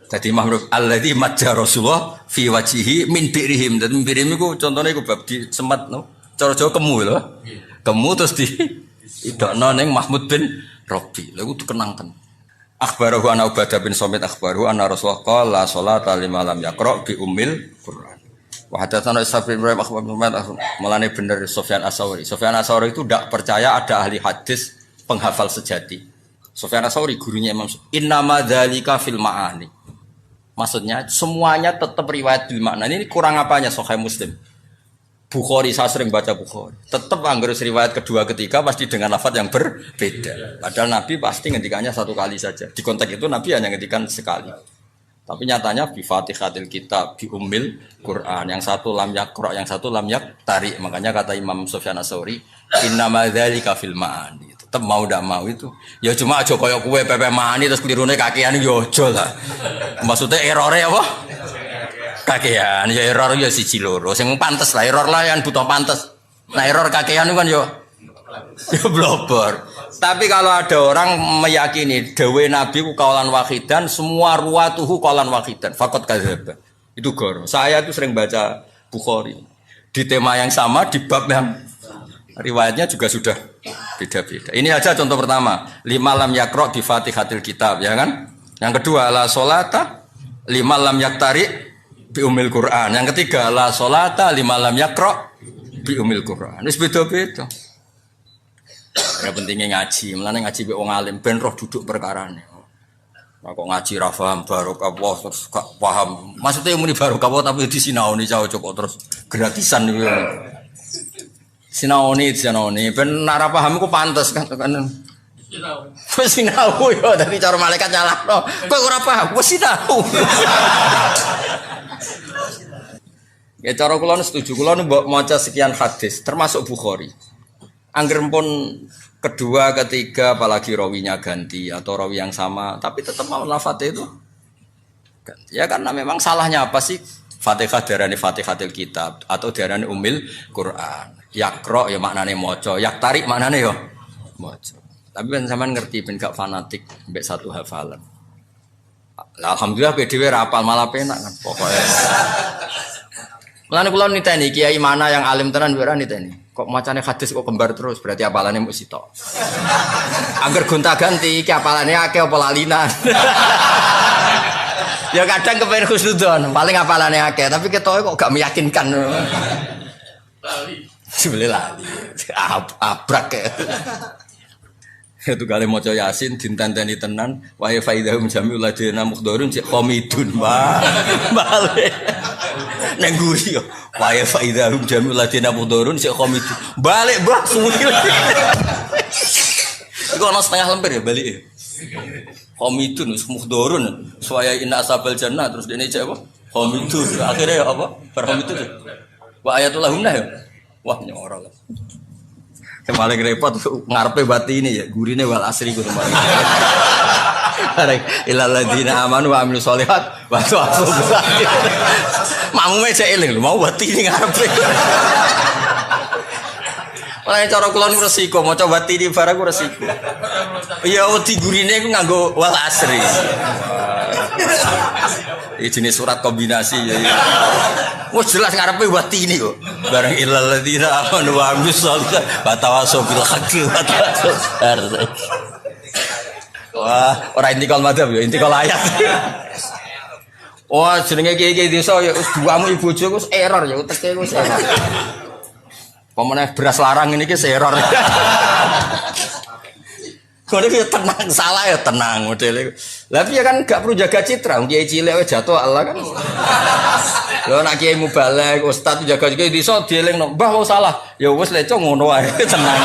Speaker 2: Dadi Mahmud alladzi majja Rasulullah fi wajhihi min birihim. Dadi birihim iku contone iku bab di semat no. Cara Jawa kemu lho. Kemu terus di idokno ning Mahmud bin Rabi. Lha iku kenang ten. Akhbarahu ana Ubadah bin Samit akhbarahu anna Rasulullah qala la sholata liman lam yaqra bi ummil Qur'an. Wa hadatsana Ishaq bin Ibrahim mulane bener Sufyan Ats-Tsauri. Sufyan Ats-Tsauri itu tidak percaya ada ahli hadis penghafal sejati. Sufyan Ats-Tsauri gurunya Imam Innama dzalika fil ma'ani. Maksudnya semuanya tetap riwayat bil makna. Ini kurang apanya Sahih Muslim? Bukhari saya sering baca Bukhari. Tetap anggar riwayat kedua ketiga pasti dengan lafaz yang berbeda. Padahal Nabi pasti ngendikannya satu kali saja. Di konteks itu Nabi hanya ngendikan sekali. Tapi nyatanya bi Fatihatil Kitab, bi Ummil Quran. Yang satu lam yaqra, yang satu lam yaqtari. Makanya kata Imam Sufyan Ats-Tsauri, innama dzalika fil ma'ani. Tetap mau ndak mau itu. Ya cuma aja kaya kowe pepe ma'ani terus klirune kakean yo aja lah. Maksudnya errore apa? Kakean. Ya error ya siji loro. Sing pantes lah error lah yang butuh pantes. Nah error kakean kan yo blobor. Tapi kalau ada orang meyakini dawe Nabi ku kaulan wahidan, semua ruwatuhu kaulan wahidan, faqat kadzdzaba. Itu goro. Saya itu sering baca Bukhari. Di tema yang sama, di bab yang riwayatnya juga sudah beda-beda. Ini aja contoh pertama, lima lam yaqra bi Fatihatil Kitab, ya kan? Yang kedua la sholata lima lam yaktari bi Ummil Quran. Yang ketiga la sholata lima lam yaqra bi Ummil Quran. Wis beda-beda. Ya pentingnya ngaji, mulane ngaji mbek wong alim ben roh duduk perkarane. Kok ngaji ra paham barokah Allah terus gak paham. Maksudnya muni barokah Allah tapi disinaoni cocok terus gratisan niku. Sinaoni ben ora paham ku pantes kan. Wis sinau yo dadi cara malaikat nyalahno. Kok ora paham? Wis sinau. Ya cara kula setuju, kula mbok maca sekian hadis termasuk Bukhari. Angger pun kedua, ketiga, apalagi rawinya ganti atau rawi yang sama, tapi tetap mau lafadznya itu ganti. Ya karena memang salahnya apa sih? Fatihah darani Fatihatul Kitab atau darani Umil Quran. Yakro ya maknane maca, yak tarik maknane ya maca. Tapi kan sampean ngerti ben gak fanatik mbek satu hafalan. Alhamdulillah PDW rapal malah penak kan pokoknya. Mulane kula niteni kiai mana yang alim tenan ora niteni. Kok macane hadis kok kembar terus berarti apalane mung sitok. Angger gonta-ganti iki apalane akeh apa lalinan. Ya kadang kepen khusnudon, paling apalane akeh tapi ketoke kok gak meyakinkan. Lali. Sebele lali. Abrak ya. Itu kali maca Yasin dintenteni tenan wa faidahum jami'ul ladina muqdarun cek komidun balik nang guri yo wa faidahum jami'ul ladina muqdarun cek komidun balik bah suwi iku ana setengah lembar ya balik komidun wis muqdarun suwaya inna asabal jannah terus dene cek apa komidun akhirnya ya apa berkomidun wa ayatul lahum ya wah nyorol lah. Yang paling repot ngarepe batine ya, gurine wal asri ku kemarin. Arek ilal ladina amanu wa amilus sholihat wa tawassaw bis sabr. Makmume cek eling lho mau batine ngarepe. Ora cara kula nu resiko maca batine barang ku resiko. Ya wedi gurine ku nganggo wal asri. Iki jenis surat kombinasi ya. Wes jelas ngarepe watine kok. Barang ilal ladina amanu wa amilus sholihat wa tawassaw bil haqqi wa tawassaw. Wah, ora intikal madzhab ya, intikal ayat. Wah, jenenge kiai-kiai desa ya wis duamu ibu bojo wis error ya, teke wis error. Pemene beras larang ini ki error. Kok iki tenang salah ya tenang modele. Lah piye kan gak perlu jaga citra, kiai cilik wis jatuh Allah kan. Lho nek kiai mubalek ustaz jaga kiai desa dielingno, "Mbah kok salah." Ya wis leco ngono wae tenang.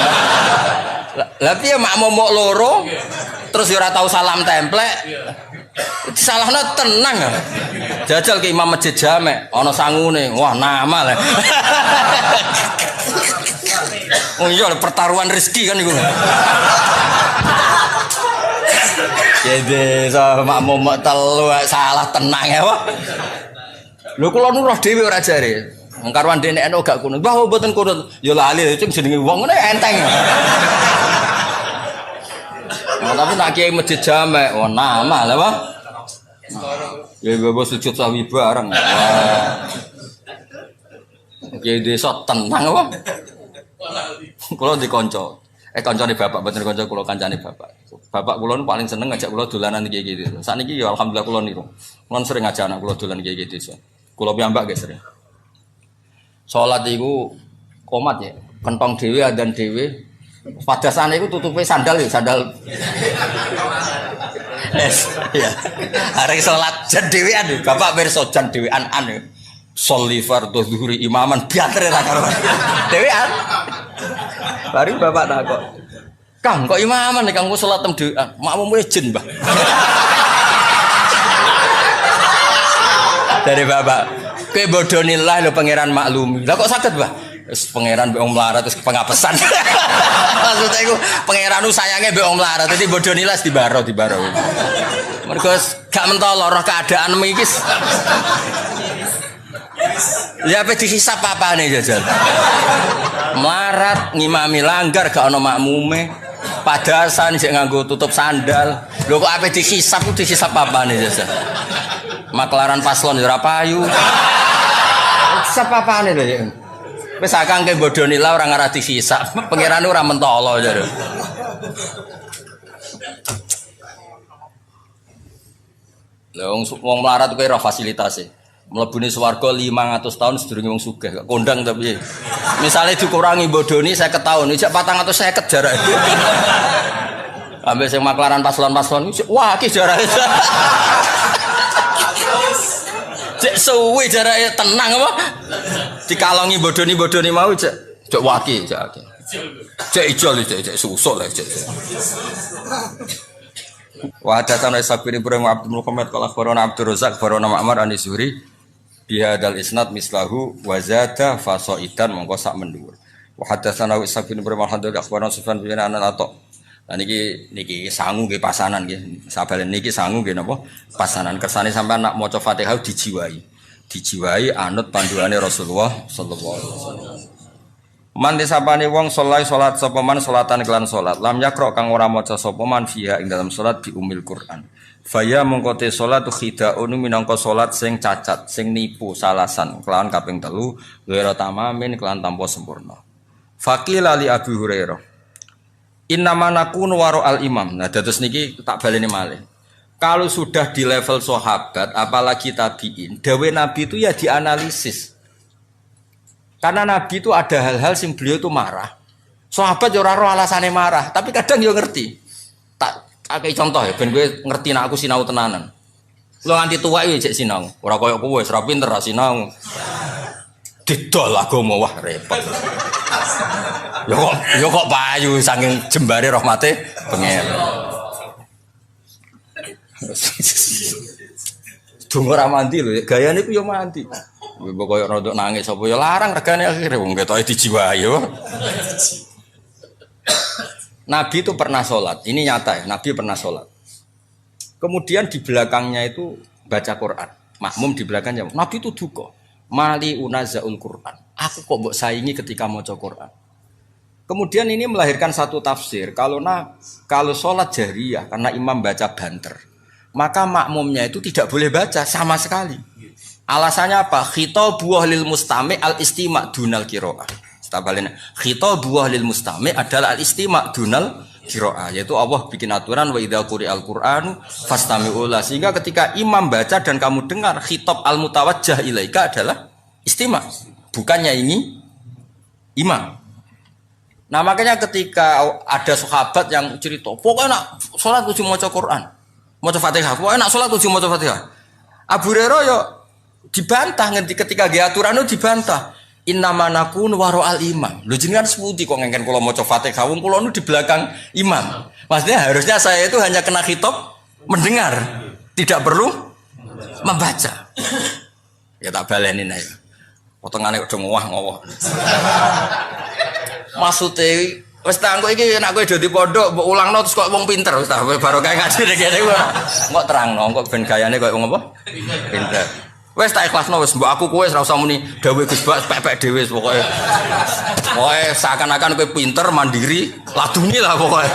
Speaker 2: Lah piye makmum mok loro terus ya ora tau salam templek. Disalahno tenang. Jajal ke imam masjid jamek ana sangune. Wah, nama lah. Oh iya pertaruhan rezeki kan iku. Jadi so makmum telu salah tenang ya, Pak. Lho kula nu roh dhewe ora jare. Wong karwan dene eno gak kunut. Wah mboten kunut. Ya lali sing jenenge wong ngene enteng. Nah, tapi nak kiai masjid jamek, oh nama lah, Pak. Ya bawa sujud sawi bareng. Wah. Kiai desa tenang apa? Kula dikonco. Kancane bapak mboten kanca kula kancane bapak. Bapak kula nu paling seneng ngajak kula dolanan kiai gitu. Sakniki ya alhamdulillah kula niru. Kula sering ngajak anak kula dolan kiai gitu. Kula piyambak guys sering. Salat iku komat ya, kentong dhewe adzan dhewe. Padasane iku tutupe sandal ya, sandal. Ya. Arek salat jan dhewean bapak pirsa jan dhewean ya. Sholli fardhu zuhri imaman biatre ra karo. Dhewean. Bari bapak takok. Kang kok imaman nek kanggo salat tem dhewean, makmum jin, Mbah. Dari bapak, kowe bodhonillah lho pangeran maklumi. Lah kok saged, Mbah? Wis pangeran mbek wong melarat terus pengapesan. Maksudnya iku pangeran sayange mbek wong melarat dadi bodhonillah dibaro. Mergo gak mentolo roh keadaan iki. Ya apa dihisap apane jajal. Melarat ngimami langgar gak ana makmume. Padasan sik nganggo tutup sandal. Lho kok ape dihisap apane jajal. Maklaran paslon ya ora payu. Hisap apane lho ya. Wis akangke bodhonila ora ngarah dihisap. Pangerane ora mentolo jare. Lha wong melarat kuwi ora fasilitase. Mlebune swarga 500 tahun sedurunge wong sugih. Kondang tapi misale dikurangi bodoni 50 tahun, ijak 450 jarak. Ambek sing maklaran paslon-paslon wah iki jarake. Cek suwi jarake tenang apa? Dikalongi bodoni mau cek waki cek. Cek ijol cek susuk lah cek. Wa hadatsana Sabir Ibrahim Abdul Muhammad qala akhbarana Abdur Razzaq akhbarana Ma'mar an Zuhri bihadal isnad mislahu wa zada fasaidan mongko sak mendur.
Speaker 3: Wa hadatsana Ishaq bin Ibrahim al-Handali akhbarana Sufyan bin Anan Ato. Nah niki sangu nggih pasanan nggih. Sabalen niki sangu nggih napa? Pasanan kersane sampean nak maca Fatihah dijiwai. Dijiwai anut panduane Rasulullah sallallahu alaihi wasallam. Man disapane wong salat sapa man salatan kelan salat lam yakra kang ora maca sapa man fiha ing dalam salat bi umil Quran. Faya mengkote salat khidaun minangka salat sing cacat, sing nipu salasan kelawan kaping 3 ghairu tamamin kelan tanpa sempurna. Faqila li Abi Hurairah inna manakun waro al imam. Nah dados niki tak baleni malih. Kalau sudah di level sahabat apalagi tabiin, dawe Nabi itu ya dianalisis. Karena Nabi itu ada hal-hal sing beliau itu marah. Sahabat ya ora roh alasane marah, tapi kadang yo ngerti. Tak kayak contoh ya, ben gue ngerti nek aku sinau tenanan. Lo nganti tua iki cek sinau, ora koyo kowe wis ra pinter ra sinau. Didol agama wah repot. Yo kok payu saking jembare rahmate pengen. Dungo ra mandi lho, gayane ku yo mandi. Koyo rodok nangis apa ya larang regane akhire wong ketoke dijiwai yo. Nabi itu pernah sholat, ini nyata ya, Nabi pernah sholat. Kemudian di belakangnya itu baca Quran, makmum di belakangnya. Nabi itu duka, mali unazaul Quran. Aku kok mbok saingi ketika maca Quran. Kemudian ini melahirkan satu tafsir, kalau sholat jahriyah karena imam baca banter, maka makmumnya itu tidak boleh baca sama sekali. Alasannya apa? Khitabu lil mustami' al istima' dunal qiraah. Tabalena khitabu lil mustami' adalah al istima' dunal qiraah, yaitu Allah bikin aturan wa idza quri'al qur'anu fastami'u la, sehingga ketika imam baca dan kamu dengar khitab al mutawajjah ilaika adalah istima', bukannya ini imam. Nah makanya ketika ada sahabat yang cerita, pokoknya nak sholat kudu maca Quran, maca Fatihah, pokoknya nak sholat kudu maca Fatihah. Abu Hurairah yo dibantah nganti ketika ge aturan itu dibantah. Innama nakun waro al imam. Lho jenengan sepundi kok ngengken kula maca Fatihah wong kula nu di belakang imam. Maksudnya harusnya saya itu hanya kena khitab mendengar, tidak perlu membaca. Ya tak baleni ae. Potongane kok ngowah-ngowah. Maksude wis tak engko iki nek kowe dadi pondok mbok ulangno terus kok wong pinter wis tak barokah ngaji kene kok terangno kok ben gayane koyo wong apa? Pinter. Wes tak ikhlasno wes mbok aku kowe ora usah muni dawuh Gus Bak pepek dhewe pokoke. Pokoke seakan-akan kowe pinter, mandiri, laduni lah pokoke.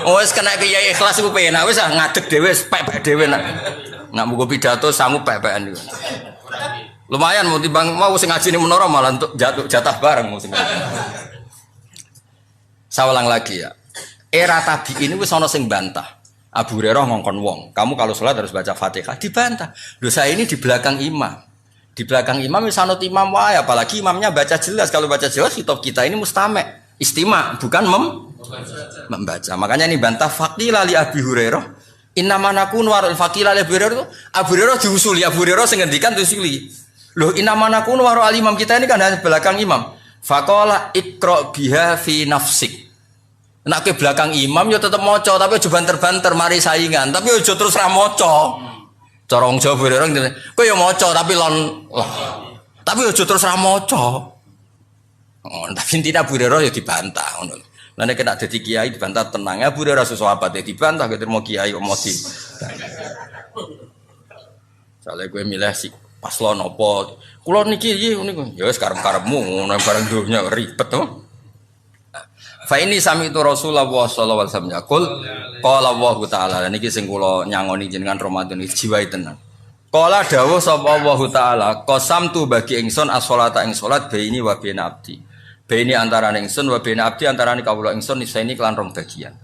Speaker 3: Wes kena kiai ikhlas iku penak wes ngadeg dhewe pepek dhewe nak mugo pidato sangu pepekan iku. Lumayan mau timbang mau sing ngajine menara malah untuk jatah bareng mau sing. Saya ulang lagi ya. Era tabi'in ini wis ana sing bantah. Abu Hurairah ngongkon wong, kamu kalau sholat harus baca Fatihah, dibantah. Dosa ini di belakang imam. Di belakang imam misalnya imam wae, apalagi imamnya baca jelas. Kalau baca jelas kitab kita ini mustame', istima', bukan membaca. Makanya ini bantah faqila li Abi Hurairah. Inna manakun warul faqila li Abi Hurairah itu Abu Hurairah diusuli, Abu Hurairah sing ngendikan diusuli. Loh inna manakun warul imam kita ini kan ada belakang imam. Faqala iqra biha fi nafsik. Nak ke belakang imam ya tetap moco, tapi aja banter-banter mari saingan, tapi aja terus ra moco. Cara wong Jawa bareng kowe ya moco tapi lon lah. Tapi aja terus ra moco. Oh, tapi intinya Abu Hurairah ya dibantah ngono. Lah nek kena dadi kiai dibantah tenang. Abu Hurairah sahabat dibantah kok terima kiai kok mesti. Soale kowe milih si paslon apa? Kula niki niku ya wis karep-karepmu ngono bareng donya ribet to. Fa ini sami itu Rasulullah sallallahu alaihi wasallam yaqul qala Allah taala niki sing kula nyangoni jenengan Ramadan iki jiwai tenan. Qala dawuh sapa Allah taala qasamtu bagi ingsun as-sholata ing salat baini wa baina abdi. Baini antarané ingsun wa baina abdi antarané kawula ingsun nisaini kelan rong bagian.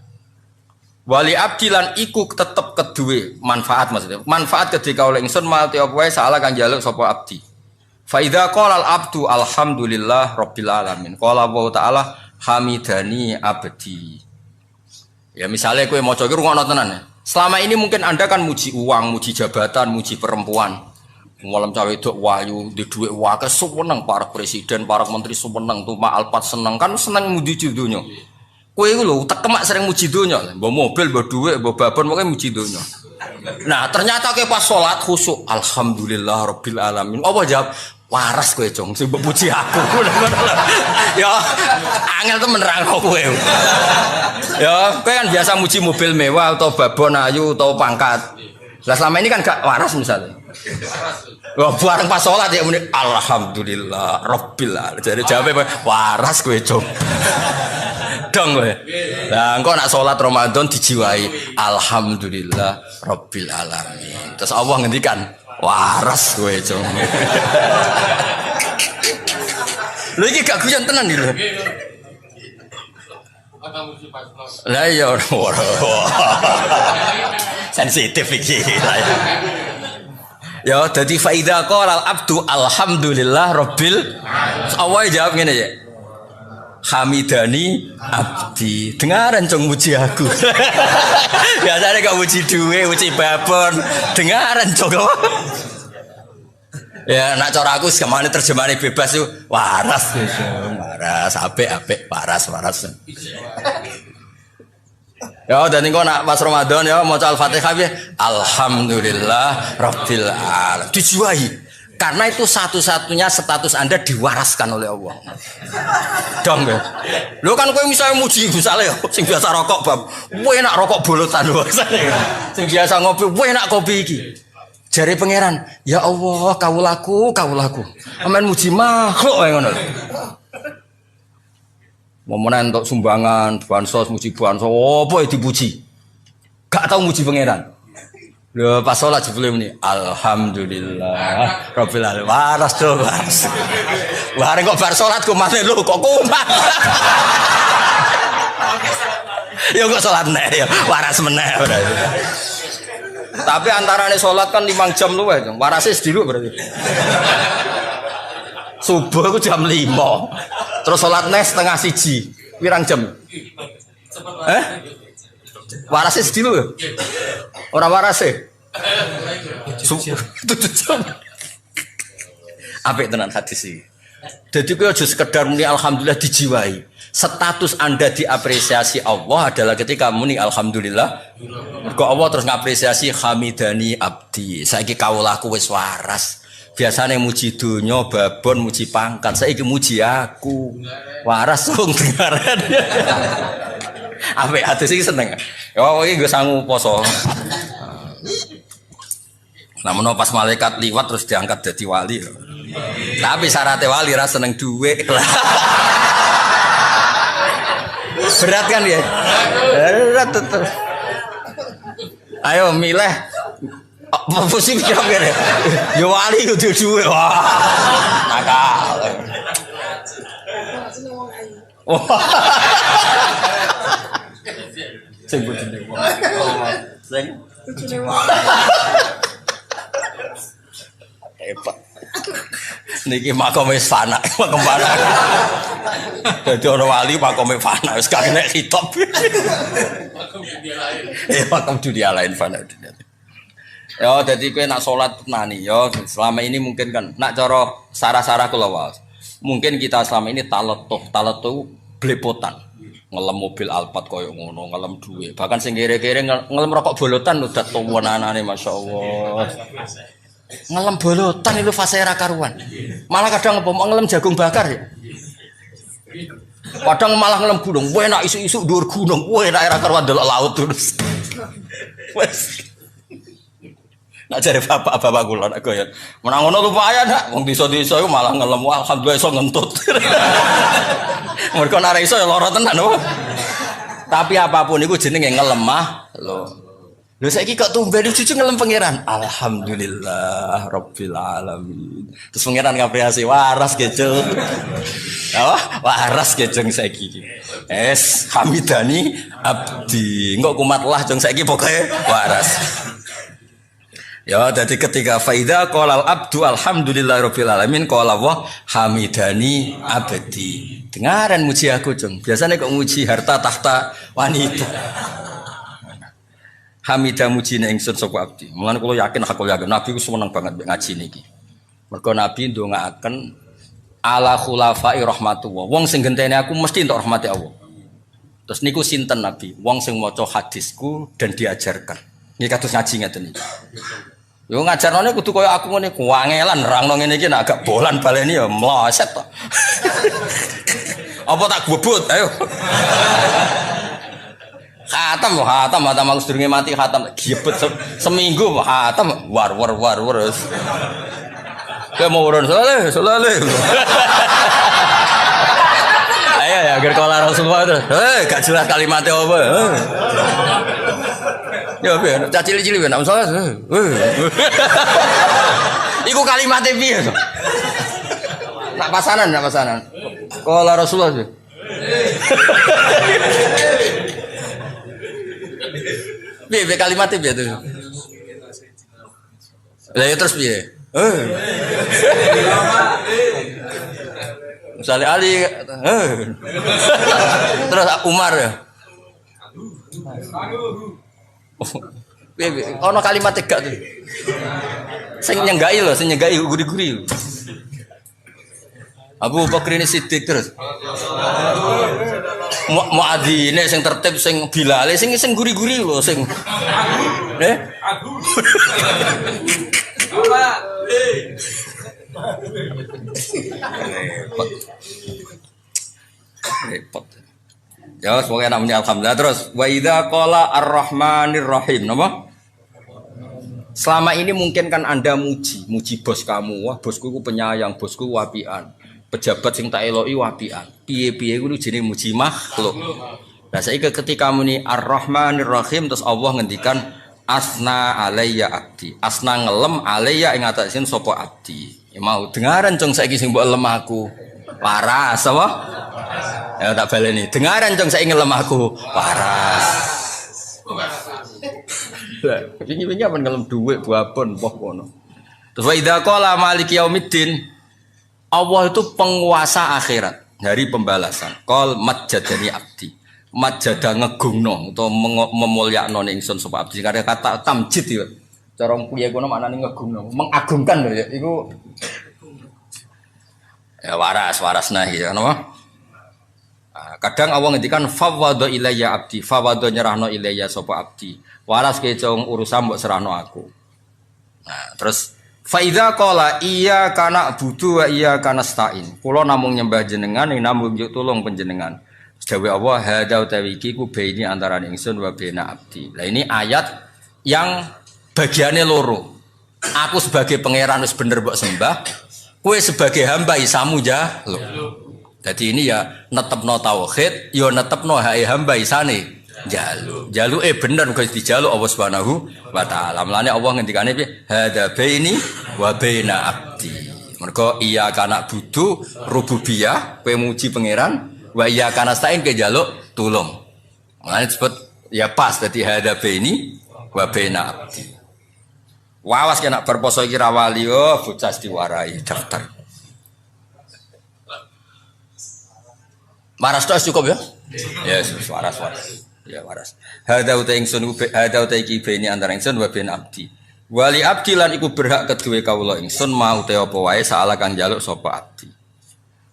Speaker 3: Wali abdi lan iku tetep keduwe manfaat maksudnya. Manfaat ketika kawula ingsun malti apa wae salah kang njaluk sapa abdi. Fa idza qala al-abdu alhamdulillah rabbil alamin. Qala Allah taala hamidani abdi. Ya misalnya kowe maca iki rungokno tenan ya. Selama ini mungkin Anda kan muji uang, muji jabatan, muji perempuan. Malam cawe wedok wayu, di dhuwit wae seneng para presiden, para menteri seneng, Tuma Alpat seneng kan seneng muji donya. Kowe iku lho tekemak sering muji donya, mbok mobil, mbok dhuwit, mbok babon pokoke muji donya. Nah, ternyata kowe pas salat khusyuk, alhamdulillah rabbil alamin. Apa jawab? waras kowe Jong sing mbok puji aku. Ya angel temen nerangno kowe. Ya kowe kan biasa muji mobil mewah atau babon ayu atau pangkat. Lah selama ini kan gak waras misalnya. Wah bareng pas sholat ya muni alhamdulillah rabbil alamin. Jadi jawabnya waras kowe Jong. Dong kowe. Lah engko nak sholat Ramadan dijiwai alhamdulillah rabbil alamin. Terus Allah ngendikan waras kowe Jong. Lho iki gak guyon tenan iki lho. Lah iya sensitif iki. Ya dadi fa idza qala al abdu alhamdulillah rabbil Allah jawab ngene ya. Hamidani abdi. Dengaran Jong muji aku. Biasanya gak muji duwe, muji babon. Dengaran Jong. Ya nak cara aku semane terjemahane bebas yo waras gitu. Waras, apik waras. Ya dan engko nak pas Ramadan ya maca Al-Fatihah ya alhamdulillah rabbil alamin. Dijiwai. Karena itu satu-satunya status Anda diwaraskan oleh Allah. Dong ya. Lo kan kowe misalnya muji misalnya ya sing biasa rokok bab, kowe enak rokok bolotan misalnya. Sing biasa ngopi, kowe enak kopi iki. Jare pangeran, ya Allah, kawulaku. Amen muji makhluk wae ngono. Momen entuk sumbangan, bansos muji bansos, apa dipuji. Gak tau muji pangeran. Lho pas salat jebule muni alhamdulillah rabbil alamin waras to waras. Bareng kok bar salat kok mate lho kok kumat. Ya kok salat nek ya waras meneh berarti. Tapi antarane salat kan 5 jam luwih, warase sediluk berarti. Subuh ku jam 5. Terus salat nes setengah 1. Pirang jam? Warase sediluk ya? Ora warase. 7 jam. Apik tenan hadis iki. Dadi kowe aja sekedar muni alhamdulillah dijiwai. Status Anda diapresiasi Allah adalah ketika muni alhamdulillah. Kok Allah terus ngapresiasi hamidani abdi. Saiki kawulaku wis waras. Biasane muji donya, babon, muji pangkat. Saiki muji aku. Waras wong dengaran. Apik hadis iki seneng. Ya iki nggo sangu poso. Namun pas malaikat liwat terus diangkat jadi wali. Tapi syaratnya wali rasa seneng duit. Berat kan ya? Berat tetep. Ayo milih. Apa sih pikir-pikir? Ya wali kudu duit. Wah. Nakal. Wah. Sing bojone wong. Sing bojone wong. Hebat. Niki makome fana, makom fana. Dadi ana wali makome fana wis gak kena hitop. Makom dunia lain fana. Ya dadi kowe nak salat nani ya selama ini mungkin kan nak cara sarah-sarah kula wae. Mungkin kita selama ini talattuh blepotan. Ngelem mobil Alphard koyo ngono, ngelem duwe. Bahkan sing kere-kere ngelem rokok bolotan udah tuwenanane masyaallah. Ngelem bolotan itu fase ra karuan. Malah kadang ngelem jagung bakar ya. Kadang malah ngelem gunung, kowe enak isu-isu dhuwur gunung, kowe enak ra karuan delok laut terus. Wes. Nak jare bapak-bapak kula nak goyon. Menang ngono lumayan nak, wong desa-desa iku malah ngelem alhamdulillah iso ngentut. Mergo nek iso ya lara tenan lho. Tapi apapun iku jenenge ngelemah lho. Lho saiki kok tumben cucu ngelem pangeran. Alhamdulillah rabbil alamin. Terus pangeran ngapresiasi waras kecil. Apa? Waras kecil saiki. Hamidani abdi. Engko kumat lah jeng saiki pokoke waras. Ya, jadi ketika faida qolal abdu alhamdulillahirabbil alamin qala wa hamidani abdi. Dengaran muji aku, Jong. Biasanya kok muji harta tahta wanita. Hamidah muji ning ingsun sapa abdi. Mulane kula yakin Nabi ku seneng banget mek ngaji niki. Mergo Nabi ndongaaken ala khulafai rahmatullah. Wong sing genteni aku mesti entuk rahmati Allah. Terus niku sinten Nabi? Wong sing maca hadisku dan diajarkan. Niki kados ngaji ngeten iki. Yo ngajarane kudu kaya aku ngene kuangelan nerangno ngene iki nek agak bolan baleni ya mloset to. Apa tak bobot ayo. Khatam aku sedurunge mati khatam giebet seminggu khatam war. Kayak mau urun soleh. Ayo ya agar kala Rasulullah itu. Gak jelas kalimatnya apa. Ya piye cacili-cili ben salah. Iku kalimatnya piye to? Nak pasanan. Kala Rasulullah itu. Piye kalimatnya piye tuh? Lah ya terus piye? Misalnya Ali terus Umar ya. Piye ono kalimat tegak tuh. Sing nyenggai guri-guri. Abu Bakar ini Siddiq terus. Muadzine sing tertib sing Bilal sing guri-guri lho sing. Repot. Ya semoga namanya alhamdulillah terus wa idza qala ar-rahmanir rahim napa? Selama ini mungkin kan Anda muji bos kamu. Wah, bosku ku penyayang, bosku wapian. Pejabat sing tak eloki wapian. Piye-piye kuwi jenenge muji makhluk. Nah, saiki ketika muni ar-rahmanir rahim terus Allah ngendikan asna alayya abdi. Asna ngelem alayya ing atasin sapa abdi. Ya mau dengaran cong saiki sing mbok lem aku. Waras apa? Ya tak baleni. Dengaran cong saiki ngelem aku. Waras. Wingi-wingi apa ngelem dhuwit buabon poh kono. Terus wa idza qala maliki yaumiddin Allah itu penguasa akhirat dari pembalasan. Qol majjadani abdi. Majjada ngegungno utawa memulyakno ingsun sapa abdi. Karena kata tamjid ya. Cara kuwi kono maknane ngegungno, mengagungkan lho ya. Iku ya waras nahi ya napa? Kadang Allah ngendikan fawwadha ilayya abdi, fawwadha nyerahno ilayya sapa abdi. Waras ke cung urusan mbok serahno aku. Nah, terus fa idza qala iya kana budu wa iya kana stain. Kula namung nyembah jenengan ing namung njuk tulung panjenengan. Dawe Allah hada utawi iki ku baini antarané ingsun wa baina abdi. Lah ini ayat yang bagiannya loro. Aku sebagai pangeran wis bener mbok sembah, kowe sebagai hamba isamu jaluk. Jadi ini ya netepno tauhid, ya netepno hae hamba isane jaluk. Jaluke bener kok dijaluk Allah Subhanahu wa taala. Mulane Allah ngendikane piye? Hada baini wa baina abdi. Mergo iya kana budu rububiyah, kowe muji pangeran, wa iya kana stain ke jaluk tulung. Mulane disebut ya pas dadi hada baini wa baina abdi. Wawas kena berposo iki rawali bocah diwarai daftar. Waras tos cukup ya? Yes, waras. Ya waras. Hada uta ingsun hada uta iki bene antara ingsun wa ben abdi. Wali abdi lan iku berhak kedue kawula ingsun mau te apa wae saala kang njaluk sapa abdi.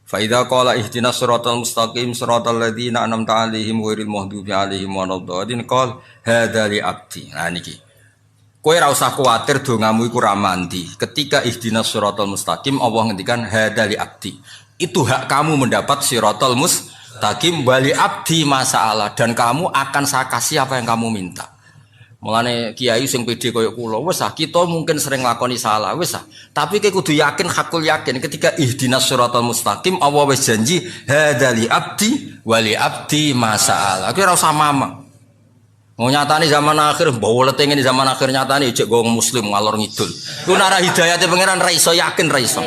Speaker 3: Fa idza qala ihdinas siratal mustaqim siratal ladzina an'amta 'alaihim ghairil maghdubi 'alaihim waladdallin qol hada li abdi. Nah niki. Kowe ora usah kuwatir dongamu iku ra mandi. Ketika ihdinas siratal mustaqim Allah ngendikan hada li abdi. Itu hak kamu mendapat siratal mustaqim wali abdi masalah dan kamu akan saya kasih apa yang kamu minta. Mulane kiai sing pede koyo kula wis kita mungkin sering lakoni salah wis tapi kowe kudu yakin hakul yakin ketika ihdinas siratal mustaqim Allah wis janji hadzali abdi wali abdi masalah. Kowe ora usah mamang. Mau nyatane zaman akhir bawa leteng ini zaman akhir nyatane cek gong muslim ngalor ngidul. Ku nara hidayate pangeran ra iso yakin ra iso.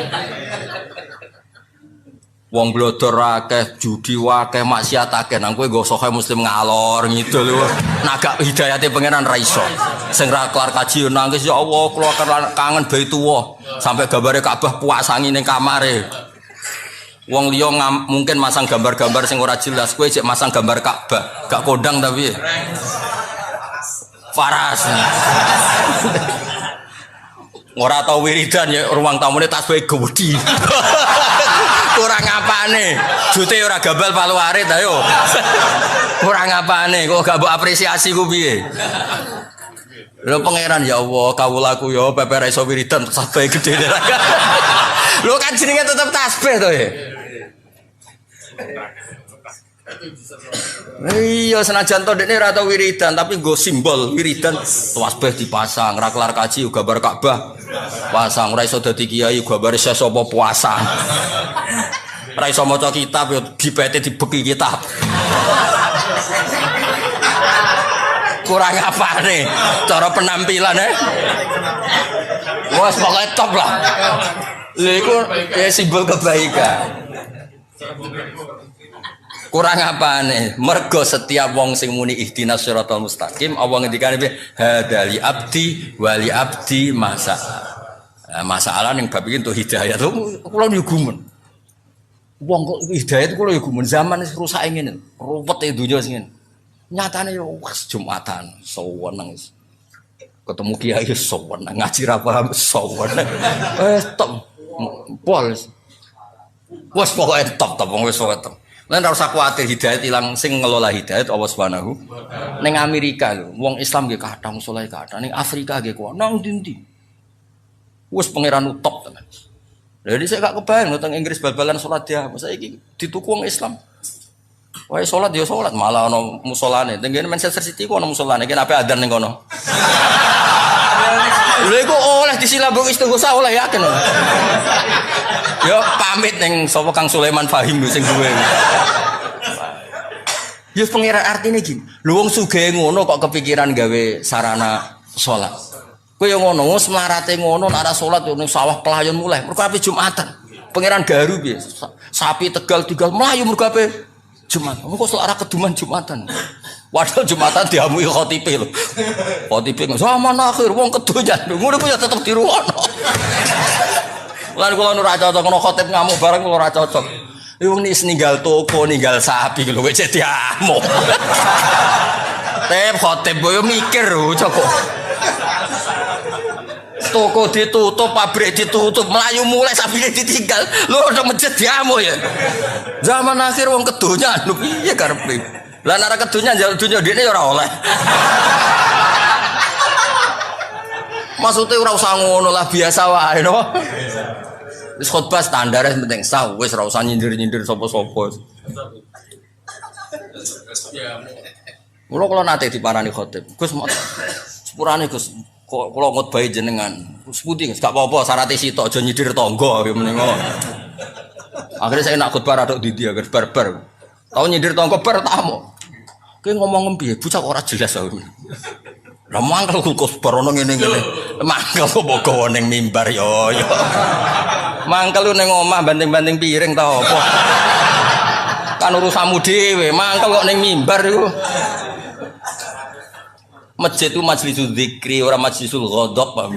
Speaker 3: Wong blodor akeh, judi akeh, maksiat akeh. Nang kowe nggo sohe muslim ngalor ngidul. Nek gak hidayate pangeran ra iso. Sing ra kelar kaji nangis ya Allah, kula kangen Baitullah. Sampai gambare Ka'bah puasangi ning kamare. Wong liya mungkin masang gambar-gambar sing ora jelas, kowe cek masang gambar Ka'bah, gak kondang tapi. Faras. Ora tau wiridan ya ruang tamune tasbih gede. Kurang apane? Jute ora gambal palu arit ayo. Kurang apane? Kok gak mbok apresiasi ku piye? Lho pangeran ya Allah, kawulaku ya pepe ra iso wiridan tasbih gede. Lho kan jenenge tetep tasbih to ya. Iya senajan to dekne ora tau wiridan tapi nggo simbol wiridan tasbih dipasang, ra kelar kaji gambar Ka'bah pasang, ora iso dadi kiai gambar sapa puasa. Ora iso maca kitab yo dipete dibeki kitab. Kurang apa nih cara penampilan wes pokoknya top lah. Itu ya simbol kebaikan. Kurang apa nih mergo setiap wong sing muni ihdinas siratal mustaqim Allah ngendikane hadali abdi wali abdi masalah ning bab iki entuk hidayah kula yo gumun wong kok hidayah kula yo gumun zaman wis rusak ngene ruwet e donya sing ngene nyatane yo wis Jumatan sewenang ketemu kiai sewenang ngaji ra paham sewenang top pol wis pokoke top wis top lan ora usah kuwatir hidayat ilang sing ngelola hidayat Allah Subhanahu ning Amerika lho wong Islam nggih kathah saleh kathah ning Afrika nggih kuwi nang ndi wis pangeran top tenan lha iki saya gak kebayang teng Inggris bal-balan salat dia saiki dituku wong Islam. Wae salat ya salat malah ana musolane. Tengene Manchester City ku ana musolane, kene ape adzan ning kono. Lha iku oleh disilabung istighosa oleh yakin. Ya pamit ning sapa Kang Sulaiman Fahim sing duwe. Ya pengira artine iki. Lho wong sugih ngono kok kepikiran gawe sarana salat. Kowe yo ngono, wis mlarate ngono nek ora salat ning sawah pelayon mulai. Mergo ape Jumatan. Pangeran garu piye? Sapi Tegal mlayu mergo ape Jumat, kok selera keduman Jumatan. Waduh Jumatan diamui khotibe lho. Khotibe zaman akhir wong kedonya. Ngono ku ya tetep diruwono. Lan kula ora cocok ono khotib ngamuk bareng kula ora cocok. Wong nis ninggal toko, ninggal sapi lho wis diamuk. Tep khotib yo mikir lho cocok. Toko ditutup, pabrik ditutup, melayu mulai sabine ditinggal. Lho udah masjid diamuk ya. Zaman akhir wong kedonya lho piye karepe. Lah nek kedonya njaluk donya dhekne ya ora oleh. Maksudnya ora usah ngono lah biasa wae no. Wis khotbah standar penting sah wis ora usah nyindir-nyindir sapa-sapa. Kula nate diparani khotib. Gus sepurane Gus kalau ngutbahi jenengan, seputi gak apa-apa, syaratnya sitok, aja nyidir tonggo, akhirnya saya nak khutbah radok didi, agar barbar. Tahu nyidir tonggo bertamu, kayak ngomong ngempi, bucak orang jelas aku. Lah mangkel kok barono ngene, mangkel kok bawa neng mimbar yo. Mangkel lu neng omah banting-banting piring tau apa? Kan urusanmu dhewe, mangkel kok neng mimbar yo. Masjid itu majlisul dzikri orang majlisul ghadab Pak.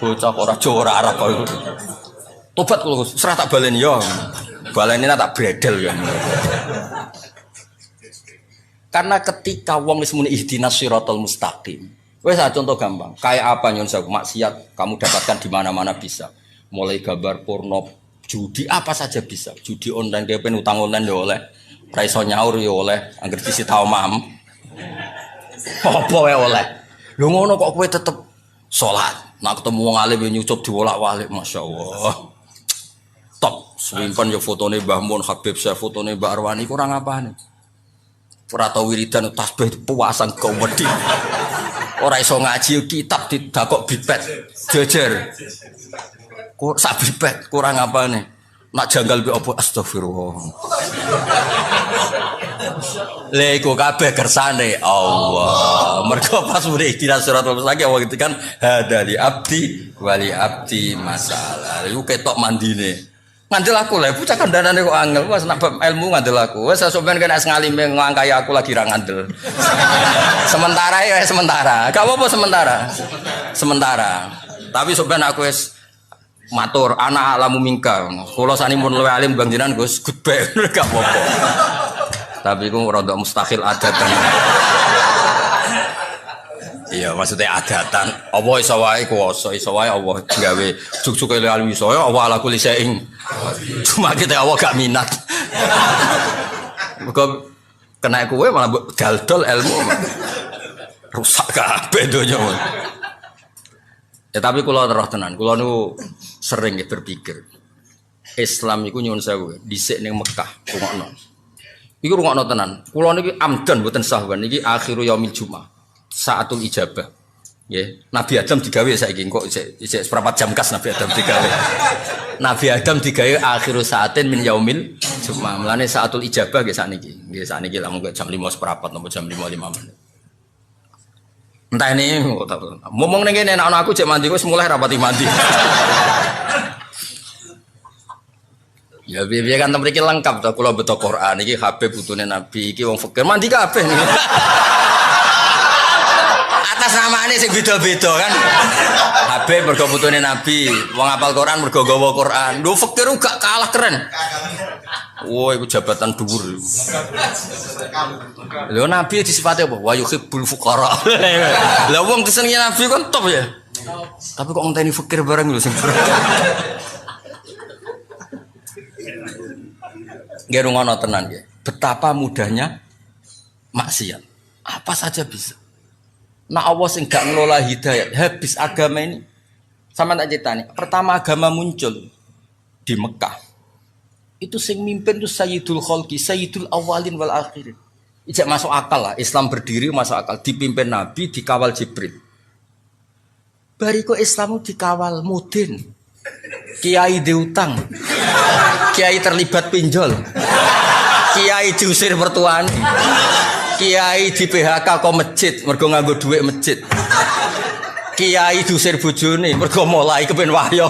Speaker 3: Bocah ora Jawa ora Arab kok. Tobat kula Gus, serah tak baleni yo. Baleni tak bredel ya. Karena ketika wong wis muni ihdinas siratal mustaqim. Wis contoh gampang, kayak apa nyon sewu maksiat kamu dapatkan di mana-mana bisa. Mulai gambar porno, judi apa saja bisa. Judi online DP utang online yo oleh. Raiso nyaur ya oleh, angger disita omam. Apa wae oleh. Lho ngono kok kowe tetep salat. Nak ketemu wong alim nyucup diwolak-walik, masyaallah. Top, simpen yo fotone Mbah Mun, Habib Syekh, fotone Mbak Arwani kurang apane. Ora tau wiridan tasbih puasan komedi. Ora iso ngaji kitab didakok bibet. Jejer. Kok sak bibet kurang apane. Nak janggal be apa astagfirullah. Lha iku kabeh kersane Allah. Mergo pas muni ihdinas siratal mustaqim Allah gitu kan hadali abdi wali abdi masalah. Iku ketok mandine. Ngandel aku lha bocah kandhanane kok angel. Wes nak ilmu ngandel aku. Wes sampean kan es ngalime ngangkai aku lagi ra ngandel. Sementara ya sementara. Gak apa-apa sementara. Sementara. Tapi sampean aku wis matur anak alamu mingka kula sani mun luwih alim bang jenengan Gus goodbye gak apa-apa tapi ku rada mustahil adatan iya maksudnya adatan apa iso wae kuwasa iso wae Allah gawe juk-juke alim iso ya Allah ala kulli syai'in cuma kita Allah gak minat mergo Kena kowe malah dal-dol ilmu. Rusak kabeh donya. Ya tapi kula terus tenan, kula niku sering berpikir Islam iku nyuwun sewu dhisik ning Mekah rungokno. Iku rungokno tenan. Kula niki amdan mboten sahwan niki akhiru yaumil jumat. Saatul ijabah. Nggih, Nabi Adam digawe saiki kok isih seperempat jam kas Nabi Adam digawe. Nabi Adam digawe akhiru saatin min yaumil jumat. Mulane saatul ijabah nggih sakniki. Nggih sakniki lamun jam 5 seperempat napa jam 5 menit. Entah ini ngomong ning kene anak aku cek mandi wis mulai rapati mandi. Ya biar kan mriki lengkap to kula beto Quran iki Habib putune Nabi iki wong fakir mandi kabeh niki. Atas namane sing beda-beda kan. Habib mergo putune Nabi, wong hafal Quran mergo gawa Quran. Lho fakir gak kalah keren. Wah, itu jabatan dhuwur. Lho Nabi disifati apa? Wa yuhibbul fuqara. Lah wong disenengi Nabi kan top ya. Tapi kok ngenteni fakir bareng lho sing. Nggih rungono tenan nggih. Betapa mudahnya maksiat. Apa saja bisa. Nah Allah sing gak ngelola hidayat, habis agama ini. Sama tak ceritani. Pertama agama muncul di Mekah. Itu sing mimpin itu Sayyidul Khalqi, Sayyidul Awalin wal Akhirin. Ijak masuk akal lah, Islam berdiri masuk akal. Dipimpin Nabi, dikawal Jibril. Bariku Islamu dikawal mudin. Kiai diutang. Kiai terlibat pinjol. Kiai diusir mertuane. Kiai di PHK kok masjid, mergo nganggo dhuwit masjid. Kiai diusir bojone, mergo mulai kepen wahyo.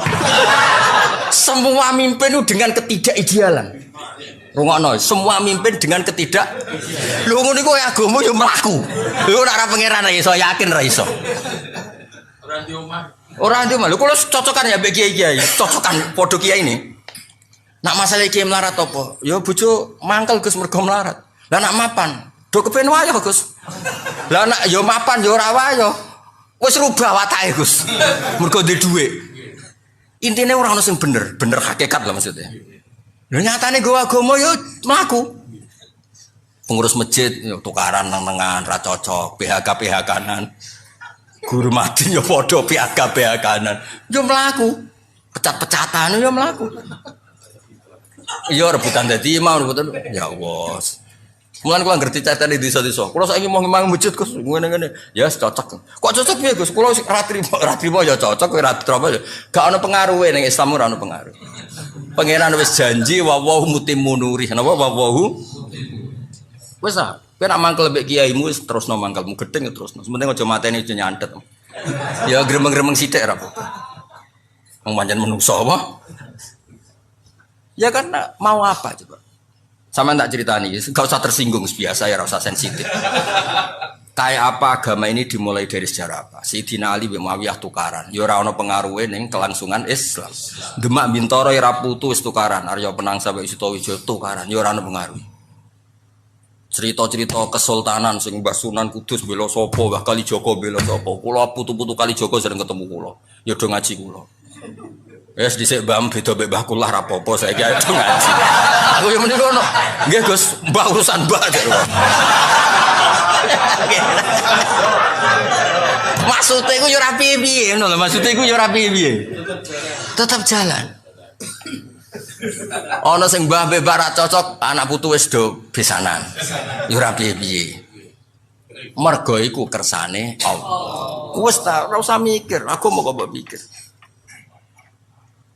Speaker 3: Semua mimpin itu dengan ketidakidealan. Rungokno, semua mimpin dengan ketidak. Lho ngono iku agama yo mlaku. Lho ora pangeran ra iso yakin ra iso. Ora ndi omah. Lho kula cocokan ya mbek kiai-kiai. Cocokan padha kiai ini. Nak masalah kiai melarat apa? Ya bojo mangkel Gus mergo melarat. Lah nak mapan, do kepen wayo Gus. Lah nak yo mapan yo ora wayo. Wis rubah watake Gus. Mergo ndek dhuwit. Intine ora ono sing bener hakikat lah maksudnya. Lha nyatane go agama yo mlaku. Pengurus masjid yo tukaran nang-nangan ra cocok, PHK-PHK-an. Guru mati yo padha PHK-PHK-an. Yo mlaku. Pecat-pecatan yo mlaku. Yo rebutan dadi imam rebutan. Ya Allah. Mulan kula ngerti catane di desa-desa. Kula saiki mau ngimang masjid Gus, ngene-ngene. Ya cocok. Kok cocok piye Gus? Kula ra trimo ya cocok, kowe ra trimo. Gak ono pengaruhe ning Islam ora ono pengaruh. Pangeran wis janji wa wa mutimmu nuri. Napa wa wa? Wis ah, kowe nak mangkel mbek kiaimu wis terusno mangkelmu gedeng ya terusno. Sementing aja mateni aja nyantet. Ya gremeng-gremeng sithik ra apa. Wong pancen menungso apa? Ya karena mau apa coba? Sama tak ceritani, gak usah tersinggung biasa ya, gak usah sensitif. Kayak apa agama ini dimulai dari sejarah apa? Sayyidina Ali bin Muawiyah tukaran, ya ora ono pengaruhe ning kelangsungan Islam. Demak Bintoro ya putu wis tukaran, Arya Penang sampai Sutowijo tukaran, ya ora ono pengaruh. Cerita-cerita kesultanan sing Mbah Sunan Kudus bela sapa, Mbah Kalijaga bela sapa. Kula putu-putu Kalijaga sering ketemu kula. Ya do ngaji kula. Wes dhisik Mbah beda mbek Mbah kula ra apa-apa saiki ayo ngaji. Aku yo muni ngono. Nggih Gus, Mbah urusan Mbah. Maksudnya iku yo ora piye-piye ngono lho, maksudnya iku yo ora piye-piye. Tetap jalan. Ana sing Mbah mbek ra cocok, anak putu wis do besanan. Yo ora piye-piye. Mergo iku kersane Allah. Wis ta ora usah mikir, aku mau kok mikir.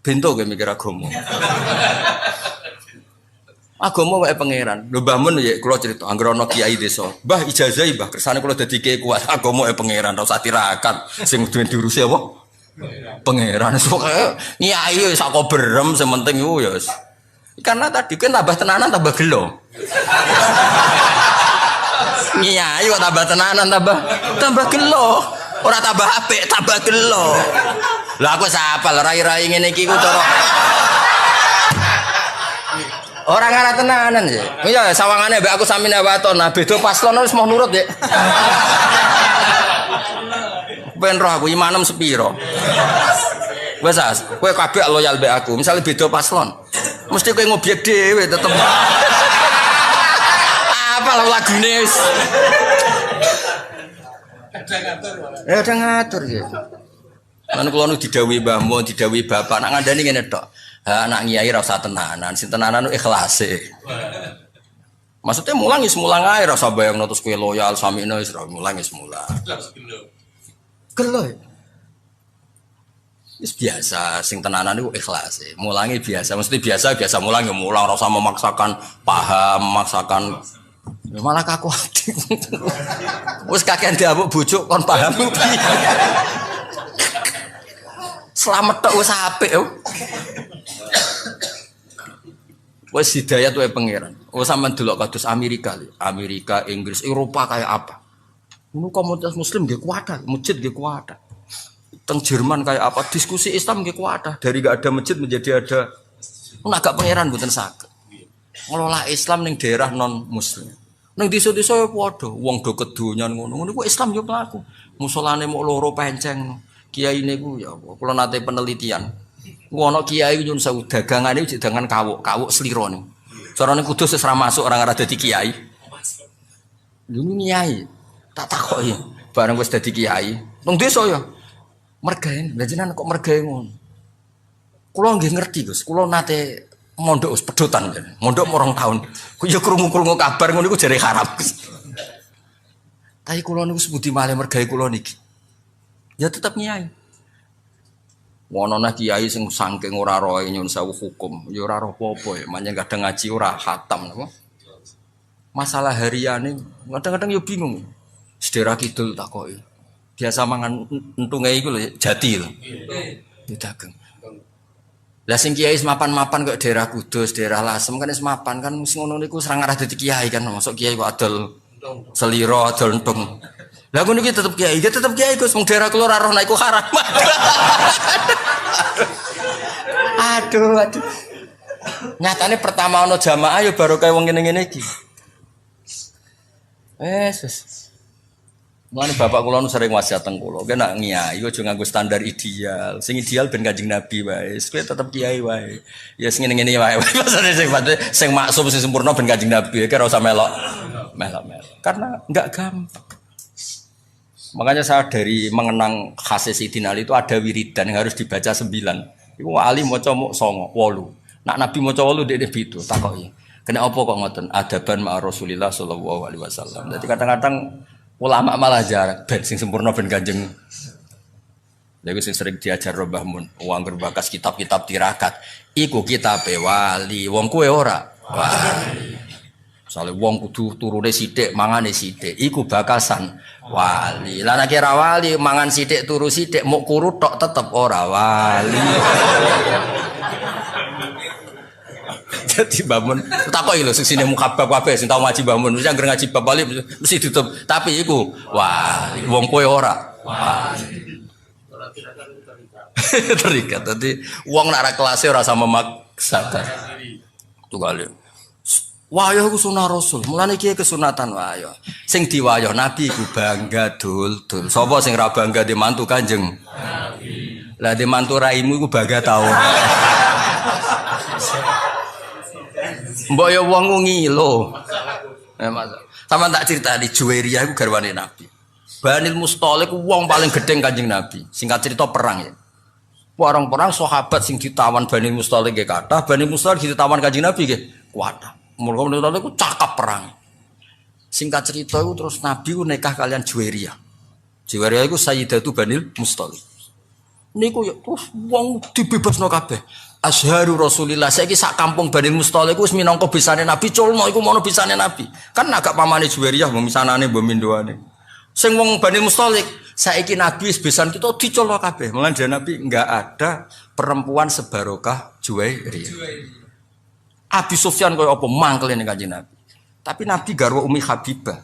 Speaker 3: Bento ge mikir agama. Agama wae pangeran. Lho Mbah Mun ya kula crita anggere ana kiai desa. Mbah ijazahi Mbah kersane kula dadi kiai kuat. Agama wae pangeran ora usah tirakat. Sing duwe diurusi apa? Pangeran. Sok kiai sak berem sing penting iku ya wis. Karena tadi kan tambah tenanan tambah gelo. Kiai kok tambah tenanan tambah gelo. Ora tambah apik, tambah gelo. Lah aku sapal rai-rai ngene iki ku cara. Ora ngara tenanan ya. Iya sawangane mbek aku sami waton. Nah beda paslon wis mau nurut ya. Ben roh aku imanem sepiro. Wes as, kowe kabeh loyal mbek aku. Misale beda paslon. Mesti kowe ngobyek dhewe tetep. apa lagune wis. Ada ngatur ya. Lan kula nu didhawuhi Mbah Mun, didhawuhi bapak nak ngandani ngene tok. Ha anak kiai ra usah tenanan, sing tenanan ikhlase. Maksudnya mulang wis mulang ae ra usah bayangno terus kowe loyal samine wis ra mulang wis mulang. Gelo. Wis biasa sing tenanan iku ikhlase. Mulangi biasa, mesti biasa mulang ya mulang ora usah memaksakan paham, memaksakan malah kaku hati. Wis kakean diabuk bojo kon paham piye. Selamat tok wis apik yo. Wis hidayat wae pangeran. Oh sampean delok kados Amerika, Inggris, Eropa kayak apa? Ngono komunitas muslim nggih kuat, masjid nggih kuat. Teng Jerman kayak apa? Diskusi Islam nggih kuat. Dari enggak ada masjid menjadi ada. Mun agak pangeran mboten saged. Ngelola Islam ning daerah non muslim. Ning desa-desa ya padha, wong do kedonyan ngono. Ngono ku Islam yo mlaku. Musolane mok loro penceng. Kiai niku ya kula nate penelitian. Ngono kiai nyun sewu dagangane dagangan kawuk sliro niku. Carane kudus wis ra masuk orang ora dadi kiai. Lho kiai tak takoki bareng wis dadi kiai. Nang desa ya mergaen, lha jenengan kok mergae ngono. Kula nggih ngerti Gus, kula nate mondok wis pedotan. Mondok 2 tahun. Ku ya krungu-krungu kabar ngono iku jare haram Gus. Tapi kula niku sebudi malih mergae kula niki. Ya tetap kiai. Wono nah kiai sing saking ora roe nyun sewu hukum, ya ora roh apa-apa ya, manjen kadang ngaji ora khatam napa. Masalah hariane kadang-kadang yo bingung. Sedera kidul takoki. Biasa mangan entunge iku lho jati lho. Yo dagang. Lah sing kiai mapan-mapan kok daerah Kudus, daerah Lasem kan wis mapan kan sing ngono niku serang arah dadi kiai kan, masuk kiai kok adol seliro, adol entung. Lah ngono iki tetep kiai Gus wong daerah kula ora roh nek iku haram. Aduh. Nyatane pertama ana jamaah ya baru kaya wong ngene-ngene iki. Wes. Mulane bapak kula nu sering wasiat teng kula, kowe nak ngiyai aja nganggo standar ideal. Sing ideal ben Kanjeng Nabi wae. Kowe tetep kiai wae. Ya sing ngene-ngene wae. Maksudnya sing maksum sing sempurna ben Kanjeng Nabi, kowe ora usah melok. Karena enggak gampang. Makanya saya dari mengenang khasnya Sayyidina Ali itu ada wiridan yang harus dibaca 9. Iku Ali maca mok 9, 8. Nak Nabi maca 8 dhek itu takoki. Kena apa kok ngoten? Adaban ma Rasulillah sallallahu alaihi wasallam. Jadi kadang-kadang ulama malah jarang ben sing sempurna ben Kanjeng. Lha sing sering diajar Mbah Mun, wong berbakas kitab-kitab tirakat. Iku kitabe wali, wong kowe ora wali. Soale wong kudu turune sithik, mangane sithik, iku bakasan wali. Lah nek ora wali, mangan sithik turu sithik, muk kurut tok tetep ora wali. Jadi bangun, takoki lho sing sine mukabab kabeh sing tau ngaji bangun, mesti anggere ngaji bab bali mesti ditutup. Tapi iku wali, wong kowe ora wali. Terikat. Dadi wong nek ora kelase ora sama maksakan. Tunggal. Wayah ku sunah Rasul. Mulane iki kesunatan wayah. Sing diwayah Nabi ku bangga dul-dul. Sapa sing ra bangga di mantu Kanjeng Nabi? Lah di mantu raimu iku bangga tau. Mbok ya wong ngilo. Sama tak cerita di Juwairiyah iku garwane Nabi. Banil Mustalik ku wong paling gedeng Kanjeng Nabi. Singkat cerita perang ya. Perang-perang sahabat sing ditawan Banil Mustalik nggih kathah, Banil Mustalik ditawan Kanjeng Nabi nggih kuat. Mulane itu cakap perang. Singkat cerita itu terus Nabi ku nikah kalian Juwairiyah. Juwairiyah iku Sayyidatu Banil Mustalik. Niku ya terus wong dibebasno kabeh. Azharu Rasulillah saiki sak kampung Banil Mustalik wis minangka bisane Nabi culno iku mono bisane Nabi. Kan agak pamane Juwairiyah mbok misanane mbok mindoane. Sing wong Banil Mustalik saiki Nabi wis besan kita diculno kabeh. Mulane Nabi enggak ada perempuan sebarokah Juwairiyah. Abi Sufyan kaya apa mangkel ning Kanjeng Nabi. Tapi Nabi garwa Umi Habibah.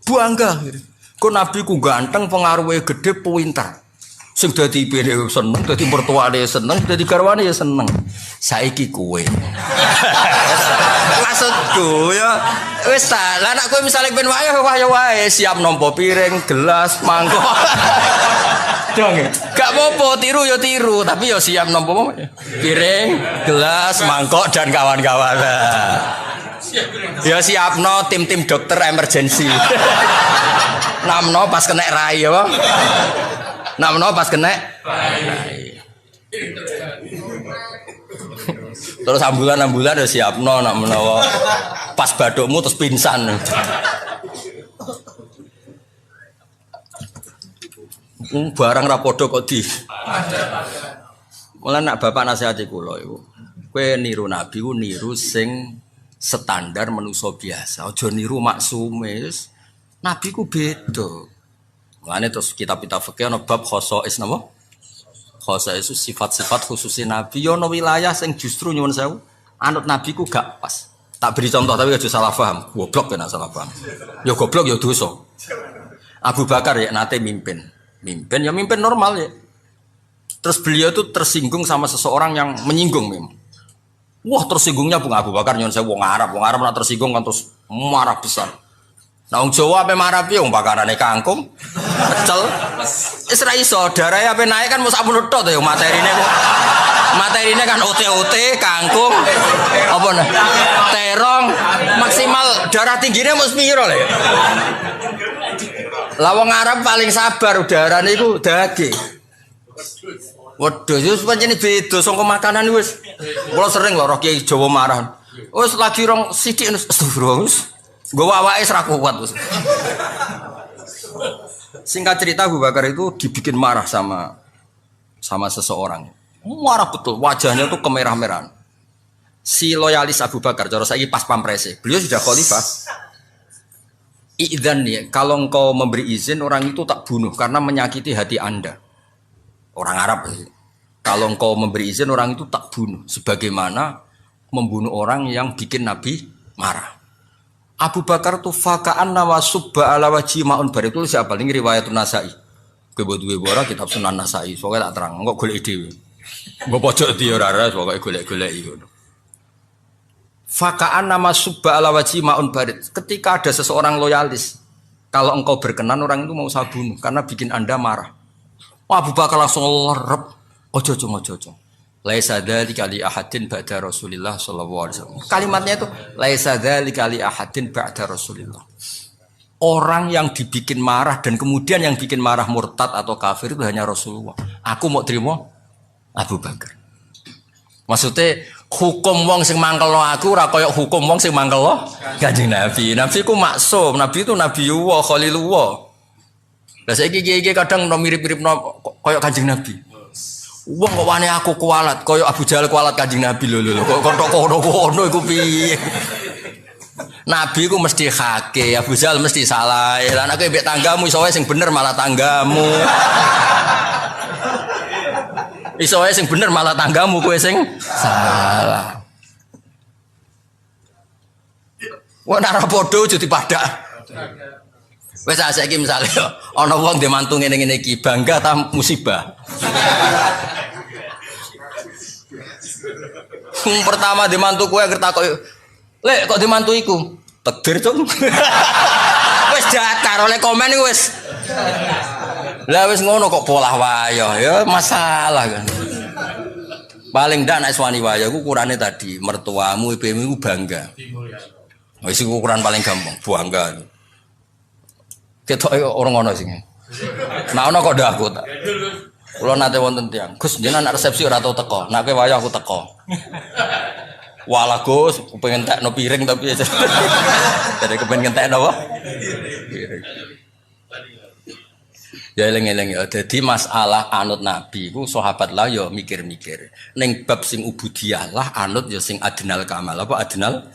Speaker 3: Bangga. Kok Nabi ku ganteng, pengaruhe gede, pinter. Sing dadi ipine seneng, dadi mertuane seneng, dadi garwane ya seneng. Saiki kowe. Maksudku ya wis ta, lah nek kowe misale ben wayah wae siap nampa piring, gelas, mangkok. Dong. Gak apa-apa tiru ya tiru, tapi ya siap nampa piring, gelas, mangkok dan kawan-kawan. Ya siapno tim-tim dokter emergency. Namno pas kena rai apa? Namno pas kena rai. Terus ambulan ya siapno nak menawa pas badukmu terus pingsan. Barang ra padha kok di. Mula nak bapak nasihati kula iku. Kowe niru nabi ku niru sing standar manusa biasa. Aja niru maksume. Nabi ku beda. Mulane terus kitab-kitab fikih ana bab khosais napa? Khosais itu sifat-sifat khususnya nabi. Yo ana wilayah sing justru nyuwun sewu anut nabi ku gak pas. Tak beri contoh tapi aja salah paham. Goblok kena salah paham. Ya goblok ya dosa. Abu Bakar ya nate mimpin normal ya. Terus beliau tuh tersinggung sama seseorang yang menyinggung memang. Wah tersinggungnya Bung Abu Bakar nyon saya wong Arab nak tersinggung kan terus marah besar. Nah wong Jawa ape marah piye wong bakarane kangkung, pecel. Wis ra iso darahe ape naik kan mesti sampun tok to ya materine kok. Materine kan ote-ote, kangkung, apa nah? Terong, maksimal darah tingginya mesti piro lho. Lah wong Arab paling sabar udarane iku daging. Waduh, wis pancen beda saka makanan wis. Kula sering lho roh Kiai Jawa marah. Wis lagi rong sithik astagfirullah wis. Nggo awake ra kuat wis. Singkat cerita Abu Bakar itu dibikin marah sama seseorang. Marah betul, wajahnya tuh kemerah-merahan. Si loyalis Abu Bakar, cara saiki pas pamprese. Beliau sudah khalifah. Idzan nih, kalau engkau memberi izin orang itu tak bunuh karena menyakiti hati Anda. Orang Arab. Kalau engkau memberi izin orang itu tak bunuh sebagaimana membunuh orang yang bikin Nabi marah. Abu Bakar tuh fakaan nama subba ala wajhi maun bar itu siapa? Ini riwayat Nasai. Kebetulan bora kitab Sunan Nasai. Soalnya tak terang, enggak golek dhewe. Mbok pojok di ora pokoke golek-golek ngono. Fakaan nama subba ala wajhi maun barid. Ketika ada seseorang loyalis, kalau engkau berkenan orang itu mau saya bunuh karena bikin Anda marah. Abu Bakar langsung lerep. Ojo. Laisa dzalika li ahadin ba'da Rasulillah sallallahu alaihi wasallam. Kalimatnya itu laisa dzalika li ahadin ba'da Rasulillah. Orang yang dibikin marah dan kemudian yang bikin marah murtad atau kafir itu hanya Rasulullah. Aku mau terima Abu Bakar. Maksudnya hukum wong sing mangkelno aku ora kaya hukum wong sing mangkelno Kanjeng Nabi. Nabi ku maksum, Nabi itu Nabiullah, Khalilullah. Lah saiki iki kadang mirip-mirip kaya Kanjeng Nabi. Wong kok wani aku kualat, kaya Abu Jahal kualat Kanjeng Nabi lho. Kok kono iku piye? Nabi ku mesti hake, Abu Jahal mesti salah. Lah nek mbek tanggamu iso wae sing bener malah tanggamu. Iso wae sing bener malah tanggamu kowe sing salah. Wong ora padha aja dipadak. Wis saiki misale ana wong ndek mantu ngene-ngene iki bangga ta musibah. Pertama ndek mantu kowe ngerti kok lek kok ndek mantu iku takdir cung. Wis dakar oleh komen iku wis. Lah wis ngono kok polah wayah ya masalah kan. Paling ndak nek wani wayah ku ukurane tadi mertuamu ibumu bangga. Wis iku ukuran paling gampang bangga. Ketok orang ngono sing. Nah ono kok ndak aku tak. Kula nate wonten tiyang. Gus jenengan anak resepsi ora tau teko. Nek kowe wayah aku teko. Walah Gus, pengen tekno piring tapi jadi kepengen tekno apa? Piring. Ya eling-eling ya. Dadi masalah anut Nabi ku sahabat lah ya mikir-mikir. Ning bab sing ubudiyah lah anut ya sing adnal kamal. Apa adnal?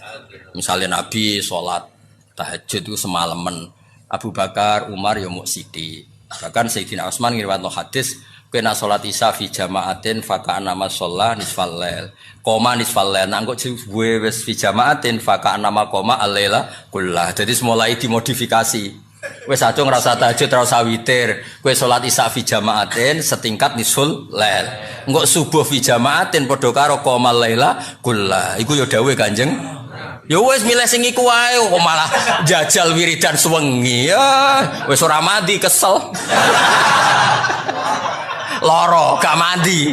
Speaker 3: Misalnya Nabi salat tahajud itu semalaman. Abu Bakar, Umar ya mau sithik. Bahkan Sayyidina Utsman ngriwayatno hadis, kowe nek salat Isya fi jamaatin fa kana ma shalla nisfal lail. Koma nisfal lail nang kok wis fi jamaatin fa kana ma koma al-laila kullah. Jadi mulai dimodifikasi. Wis aja ngrasa tahajud ora usah witir. Kowe salat Isya fi jamaatin setingkat nisful lail. Engko subuh fi jamaatin padha karo koma al-laila kullah. Iku ya dawuhe Kanjeng. Ya wis milih sing iku wae kok malah jajal wiridan suwengi. Ya wis ora mandi kesel. Loro gak mandi.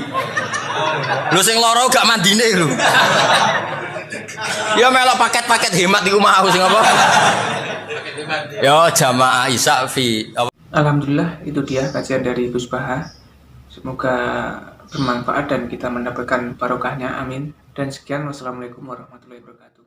Speaker 3: Lho sing loro gak mandine lho. Ya melok paket-paket hemat iku mau sing apa? Yo jamaah Isa fi
Speaker 1: Alhamdulillah, itu dia kajian dari Gus Baha. Semoga bermanfaat dan kita mendapatkan barokahnya. Amin. Dan sekian, wassalamualaikum warahmatullahi wabarakatuh.